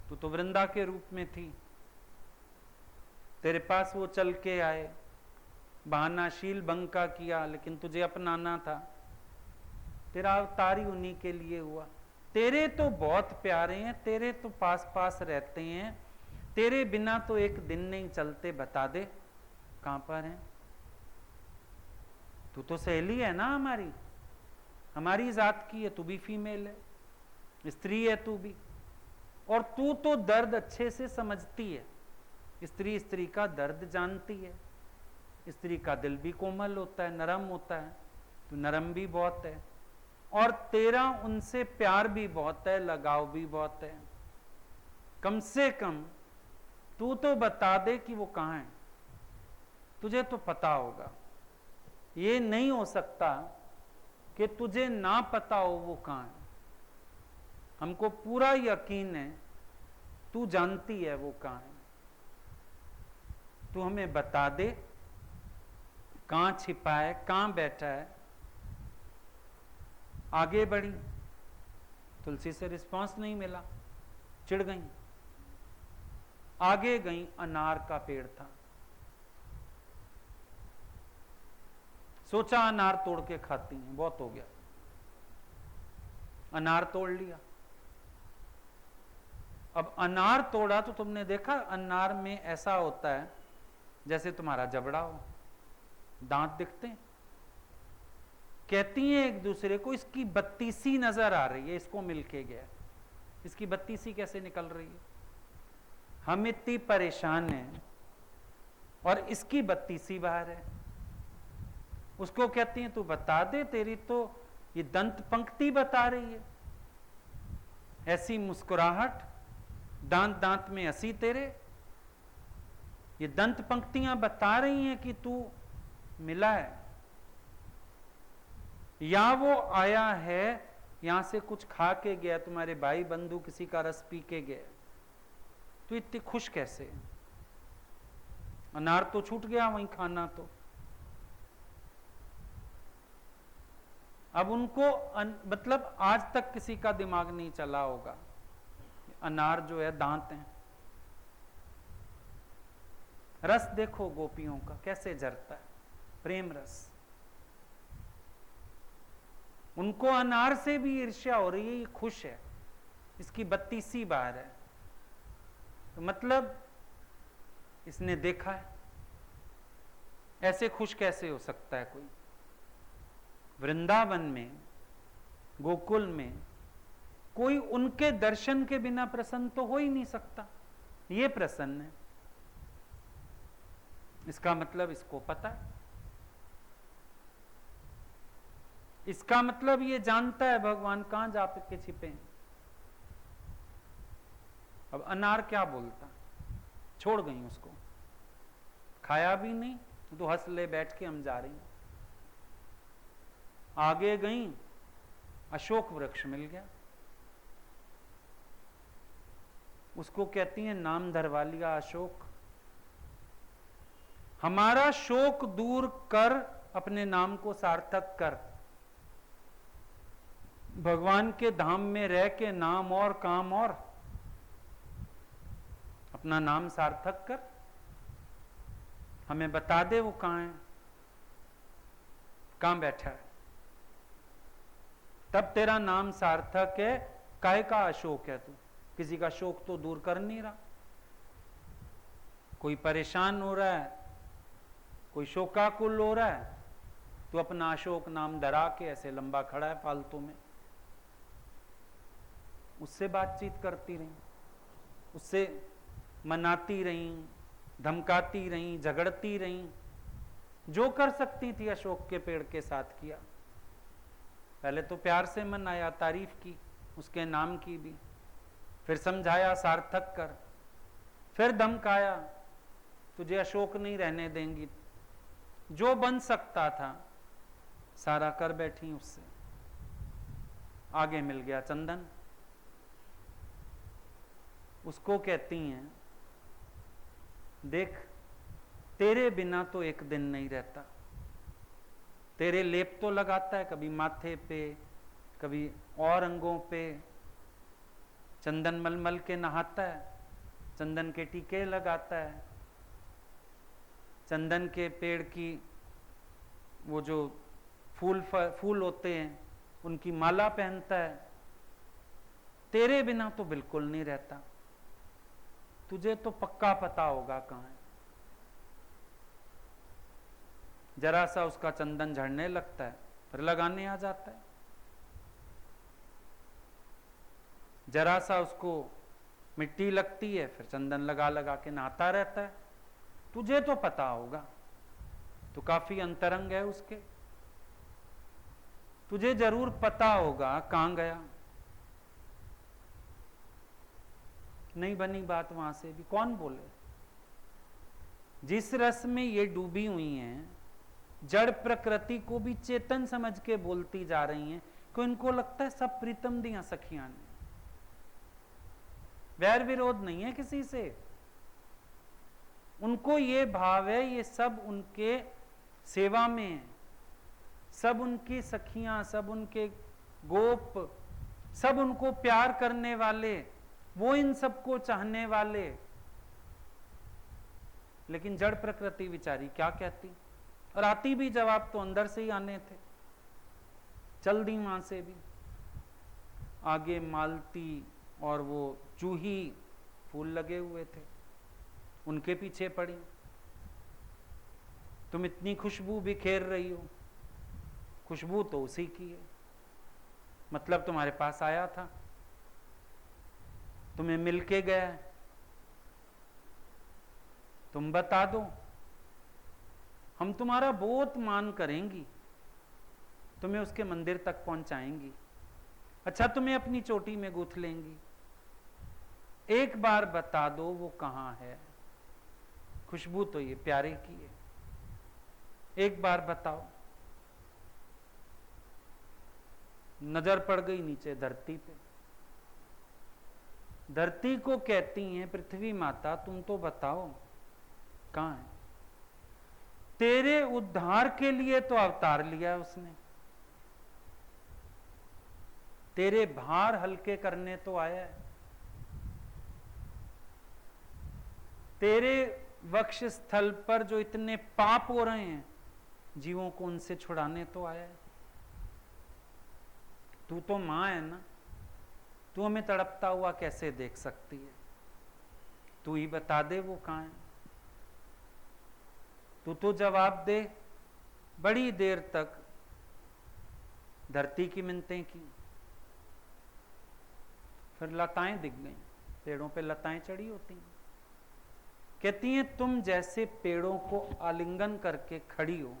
तू तो वृंदा के रूप में थी, तेरे पास वो चल के आए, बहानाशील बंका किया, लेकिन तुझे अपनाना था, तेरा अवतार ही उन्हीं के लिए हुआ, तेरे तो बहुत प्यारे हैं, तेरे तो पास पास रहते हैं, तेरे बिना तो एक दिन नहीं चलते, बता दे कहां पर हैं। तू तो सहेली है ना हमारी जात की है, तू भी फीमेल है, स्त्री है तू भी, और तू तो दर्द अच्छे से समझती है, स्त्री का दर्द जानती है, स्त्री का दिल भी कोमल होता है, नरम होता है, तू नरम भी बहुत है, और तेरा उनसे प्यार भी बहुत है, लगाव भी बहुत है। कम से कम तू तो बता दे कि वो कहां है, तुझे तो पता होगा। ये नहीं हो सकता कि तुझे ना पता हो वो कहां है। हमको पूरा यकीन है तू जानती है वो कहां है। तू हमें बता दे कहां छिपा है, कहां बैठा है। आगे बढ़ी, तुलसी से रिस्पांस नहीं मिला, चिढ़ गई। आगे गई, अनार का पेड़ था। सोचा अनार तोड़ के खाती हैं, बहुत हो गया। अनार तोड़ लिया। अब अनार तोड़ा तो तुमने देखा अनार में ऐसा होता है जैसे तुम्हारा जबड़ा हो, दांत दिखते हैं। कहती हैं एक दूसरे को इसकी बत्तीसी नजर आ रही है, इसको मिलके गया, इसकी बत्तीसी कैसे निकल रही है। हम इतनी परेशान हैं और इसकी बत्तीसी बाहर है। उसको कहती हैं तू बता दे, तेरी तो ये दंत पंक्ति बता रही है। ऐसी मुस्कुराहट, दांत दांत में हंसी तेरे, ये दंत पंक्तियां बता रही हैं कि तू मिला है, या वो आया है यहां से कुछ खा के गया, तुम्हारे भाई बंधु किसी का रस पी के गया। तो इतनी खुश कैसे? अनार तो छूट गया वहीं खाना। तो अब उनको मतलब आज तक किसी का दिमाग नहीं चला होगा, अनार जो है दांत हैं। रस देखो गोपियों का कैसे झरता है, प्रेम रस। उनको अनार से भी ईर्ष्या हो रही है, ये खुश है, इसकी बत्तीसी बाहर है। तो मतलब इसने देखा है। ऐसे खुश कैसे हो सकता है कोई? वृंदावन में, गोकुल में कोई उनके दर्शन के बिना प्रसन्न तो हो ही नहीं सकता। ये प्रसन्न है, इसका मतलब इसको पता है। इसका मतलब ये जानता है भगवान कहां जा के छिपे हैं। अब अनार क्या बोलता, छोड़ गई उसको, खाया भी नहीं तो हंस ले बैठ के हम जा रही हैं। आगे गई, अशोक वृक्ष मिल गया। उसको कहती हैं नाम धरवा लिया अशोक। हमारा शोक दूर कर, अपने नाम को सार्थक कर। भगवान के धाम में रह के नाम और काम और, अपना नाम सार्थक कर। हमें बता दे वो कहां है, कहां बैठा है, तब तेरा नाम सार्थक है। काहे का अशोक है तू? किसी का शोक तो दूर कर नहीं रहा। कोई परेशान हो रहा है, कोई शोकाकुल हो रहा है, तो अपना अशोक नाम डरा के ऐसे लंबा खड़ा है फालतू में। उससे बातचीत करती रही, उससे मनाती रही, धमकाती रही, झगड़ती रही, जो कर सकती थी अशोक के पेड़ के साथ किया। पहले तो प्यार से मनाया, तारीफ की उसके नाम की भी, फिर समझाया सार्थक कर, फिर धमकाया तुझे अशोक नहीं रहने देंगी। जो बन सकता था सारा कर बैठी उससे। आगे मिल गया चंदन। उसको कहती हैं देख, तेरे बिना तो एक दिन नहीं रहता। तेरे लेप तो लगाता है, कभी माथे पे, कभी और अंगों पे, चंदन मलमल के नहाता है, चंदन के टीके लगाता है, चंदन के पेड़ की वो जो फूल होते हैं उनकी माला पहनता है। तेरे बिना तो बिल्कुल नहीं रहता। तुझे तो पक्का पता होगा कहां है। जरा सा उसका चंदन झड़ने लगता है, फिर लगाने आ जाता है। जरा सा उसको मिट्टी लगती है, फिर चंदन लगा लगा के नहाता रहता है। तुझे तो पता होगा, तो काफी अंतरंग है उसके। तुझे जरूर पता होगा कहां गया। नहीं बनी बात वहां से भी, कौन बोले? जिस रस में ये डूबी हुई हैं, जड़ प्रकृति को भी चेतन समझ के बोलती जा रही हैं कि इनको लगता है सब प्रीतम दिया सखियां ने। वैर विरोध नहीं है किसी से, उनको ये भाव है ये सब उनके सेवा में है, सब उनकी सखियां, सब उनके गोप, सब उनको प्यार करने वाले, वो इन सबको चाहने वाले। लेकिन जड़ प्रकृति विचारी क्या कहती, और आती भी जवाब तो अंदर से ही आने थे, चल दी वहां से भी। आगे मालती और वो जूही फूल लगे हुए थे, उनके पीछे पड़ी। तुम इतनी खुशबू बिखेर रही हो, खुशबू तो उसी की है, मतलब तुम्हारे पास आया था, तुम्हें मिलके गया है, तुम बता दो, हम तुम्हारा बहुत मान करेंगी, तुम्हें उसके मंदिर तक पहुंचाएंगी, अच्छा तुम्हें अपनी चोटी में गूंथ लेंगी, एक बार बता दो वो कहां है। खुशबू तो ये प्यारे की है, एक बार बताओ। नजर पड़ गई नीचे धरती पे, धरती को कहती हैं पृथ्वी माता तुम तो बताओ कहां है। तेरे उद्धार के लिए तो अवतार लिया है उसने, तेरे भार हल्के करने तो आया है, तेरे वक्ष स्थल पर जो इतने पाप हो रहे हैं जीवों को उनसे छुड़ाने तो आया है। तू तो मां है ना, तू हमें तड़पता हुआ कैसे देख सकती है, तू ही बता दे वो कहां है, तू तो जवाब दे। बड़ी देर तक धरती की मिन्नतें की, फिर लताएं दिख गईं, पेड़ों पे लताएं चढ़ी होती हैं, कहती हैं तुम जैसे पेड़ों को आलिंगन करके खड़ी हो,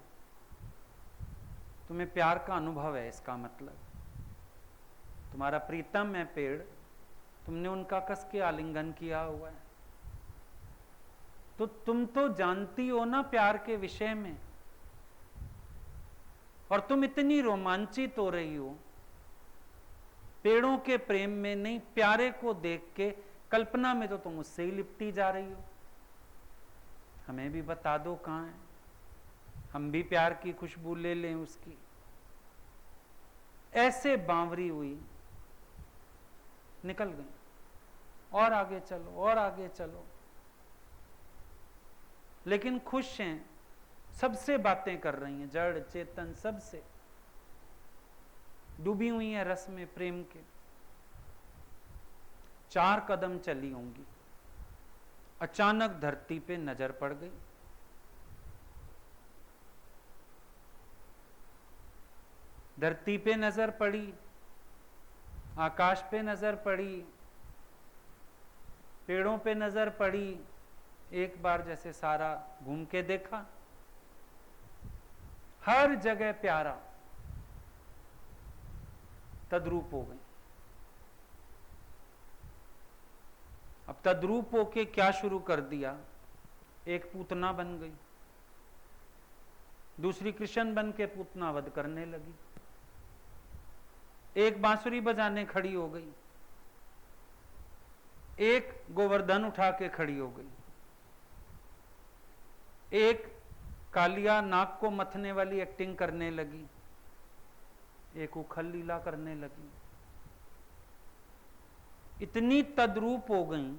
तुम्हें प्यार का अनुभव है, इसका मतलब तुम्हारा प्रीतम है पेड़, तुमने उनका कस के आलिंगन किया हुआ है, तो तुम तो जानती हो ना प्यार के विषय में, और तुम इतनी रोमांचित हो रही हो पेड़ों के प्रेम में नहीं, प्यारे को देख के कल्पना में तो तुम उससे ही लिपटी जा रही हो। हमें भी बता दो कहां है, हम भी प्यार की खुशबू ले लें उसकी। ऐसे बांवरी हुई, निकल गई, और आगे चलो और आगे चलो, लेकिन खुश हैं, सबसे बातें कर रही हैं, जड़ चेतन सबसे डूबी हुई हैं रस में प्रेम के। 4 कदम चली होंगी, अचानक धरती पे नजर पड़ गई, धरती पे नजर पड़ी, आकाश पे नजर पड़ी, पेड़ों पे नजर पड़ी, एक बार जैसे सारा घूम के देखा, हर जगह प्यारा, तद्रूप हो गई। अब तद्रूप होके क्या शुरू कर दिया, एक पूतना बन गई, दूसरी कृष्ण बन के पूतना वध करने लगी, एक बांसुरी बजाने खड़ी हो गई, एक गोवर्धन उठा के खड़ी हो गई, एक कालिया नाक को मथने वाली एक्टिंग करने लगी, एक उखल लीला करने लगी। इतनी तद्रूप हो गई,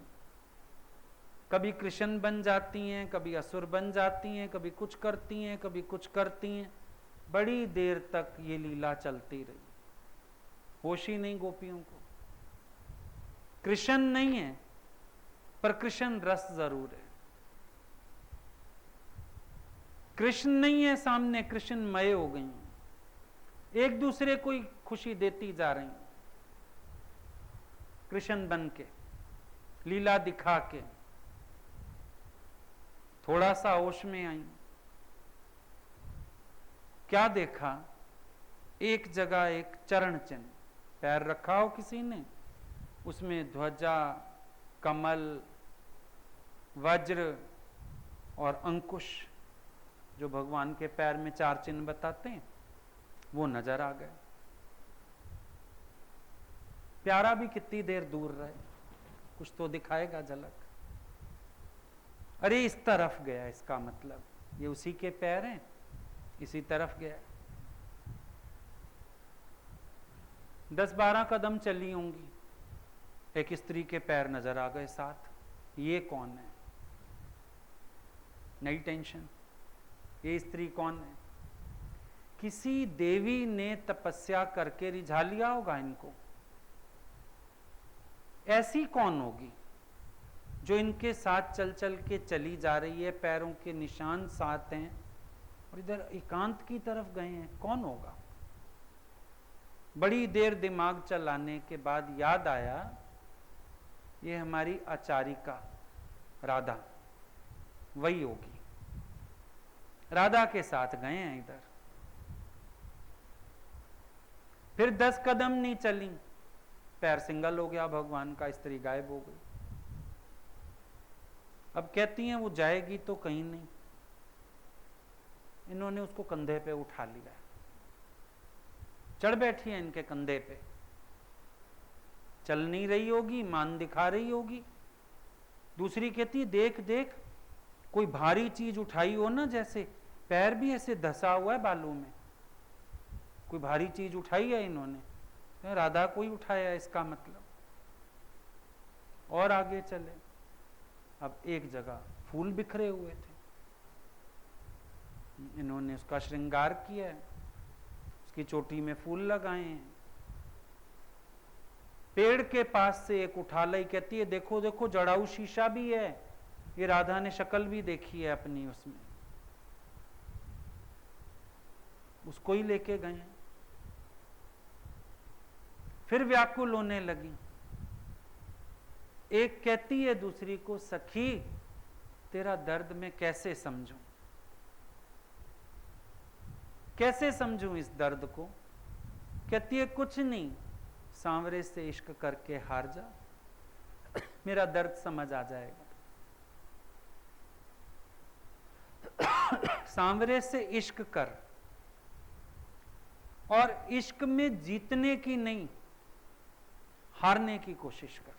कभी कृष्ण बन जाती हैं, कभी असुर बन जाती हैं, कभी कुछ करती हैं, कभी कुछ करती हैं। बड़ी देर तक ये लीला चलती रही, होश ही नहीं गोपियों को। कृष्ण नहीं है, पर कृष्ण रस जरूर है। कृष्ण नहीं है सामने, कृष्णमय हो गई, एक दूसरे को ही खुशी देती जा रही, कृष्ण बन के, लीला दिखा के, थोड़ा सा होश में आई। क्या देखा, एक जगह एक चरण चिन्ह, पैर रखा हो किसी ने, उसमें ध्वजा, कमल, वज्र और अंकुश, जो भगवान के पैर में 4 चिन्ह बताते हैं, वो नजर आ गए। प्यारा भी कितनी देर दूर रहे, कुछ तो दिखाएगा झलक। अरे इस तरफ गया, इसका मतलब ये उसी के पैर हैं, इसी तरफ गया। 10-12 कदम चली होंगी, एक स्त्री के पैर नजर आ गए साथ। ये कौन है? नई टेंशन, ये स्त्री कौन है? किसी देवी ने तपस्या करके रिझा लिया होगा इनको। ऐसी कौन होगी जो इनके साथ चल चल के चली जा रही है, पैरों के निशान साथ हैं और इधर एकांत की तरफ गए हैं? कौन होगा? बड़ी देर दिमाग चलाने के बाद याद आया, ये हमारी आचारिका राधा, वही होगी। राधा के साथ गए हैं इधर। फिर 10 कदम नहीं चली, पैर सिंगल हो गया भगवान का, स्त्री गायब हो गई। अब कहती हैं वो जाएगी तो कहीं नहीं, इन्होंने उसको कंधे पे उठा लिया, चढ़ बैठी है इनके कंधे पे। चल नहीं रही होगी, मान दिखा रही होगी। दूसरी कहती देख देख, कोई भारी चीज उठाई हो ना, जैसे पैर भी ऐसे धसा हुआ है बालू में, कोई भारी चीज उठाई है इन्होंने। तो राधा को ही उठाया इसका मतलब। और आगे चले, अब एक जगह फूल बिखरे हुए थे, इन्होंने उसका श्रृंगार किया है, उसकी चोटी में फूल लगाए हैं। पेड़ के पास से एक उठा लाई, कहती है देखो देखो जड़ाऊ शीशा भी है। ये राधा ने शक्ल भी देखी है अपनी उसमें, उसको ही लेके गए। फिर व्याकुल होने लगी। एक कहती है दूसरी को, सखी तेरा दर्द मैं कैसे समझूं, कैसे समझूं इस दर्द को? कहती है कुछ नहीं, सांवरे से इश्क करके हार जा, मेरा दर्द समझ आ जाएगा। सांवरे से इश्क कर, और इश्क में जीतने की नहीं, हारने की कोशिश कर।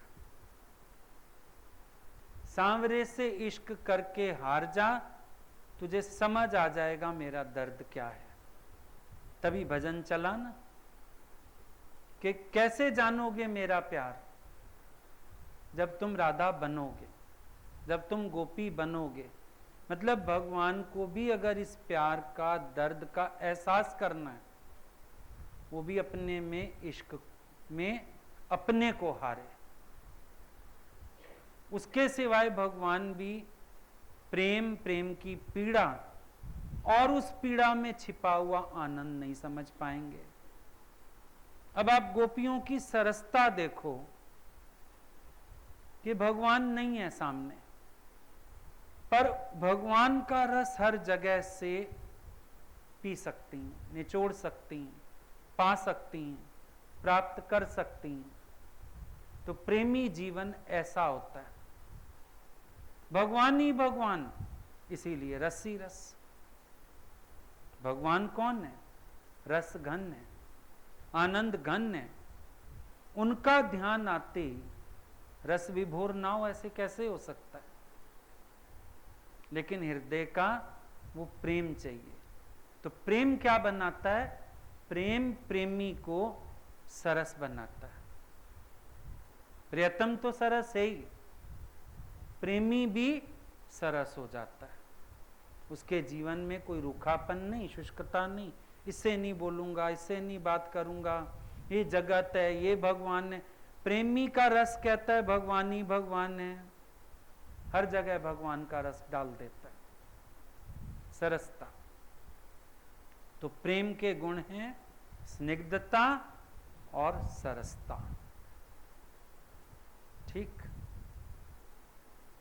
सांवरे से इश्क करके हार जा, तुझे समझ आ जाएगा मेरा दर्द क्या है। तभी भजन चला ना, कि कैसे जानोगे मेरा प्यार? जब तुम राधा बनोगे, जब तुम गोपी बनोगे। मतलब भगवान को भी अगर इस प्यार का, दर्द का एहसास करना है, वो भी अपने में, इश्क में अपने को हारे। उसके सिवाय भगवान भी प्रेम, प्रेम की पीड़ा और उस पीड़ा में छिपा हुआ आनंद नहीं समझ पाएंगे। अब आप गोपियों की सरसता देखो कि भगवान नहीं है सामने, पर भगवान का रस हर जगह से पी सकती हैं, निचोड़ सकती हैं, पा सकती हैं, प्राप्त कर सकती हैं। तो प्रेमी जीवन ऐसा होता है, भगवान ही भगवान, इसीलिए रस ही रस। भगवान कौन है? रस घन है, आनंद घन है। उनका ध्यान आते ही रस विभोर ना हो, ऐसे कैसे हो सकता है? लेकिन हृदय का वो प्रेम चाहिए। तो प्रेम क्या बनाता है? प्रेम प्रेमी को सरस बनाता है। प्रियतम तो सरस है ही, प्रेमी भी सरस हो जाता है। उसके जीवन में कोई रूखापन नहीं, शुष्कता नहीं, इससे नहीं बोलूंगा, इससे नहीं बात करूंगा, ये जगत है, ये भगवान है। प्रेमी का रस कहता है भगवान ही भगवान है, हर जगह भगवान का रस डाल देता है, सरसता। तो प्रेम के गुण हैं स्निग्धता और सरसता। ठीक।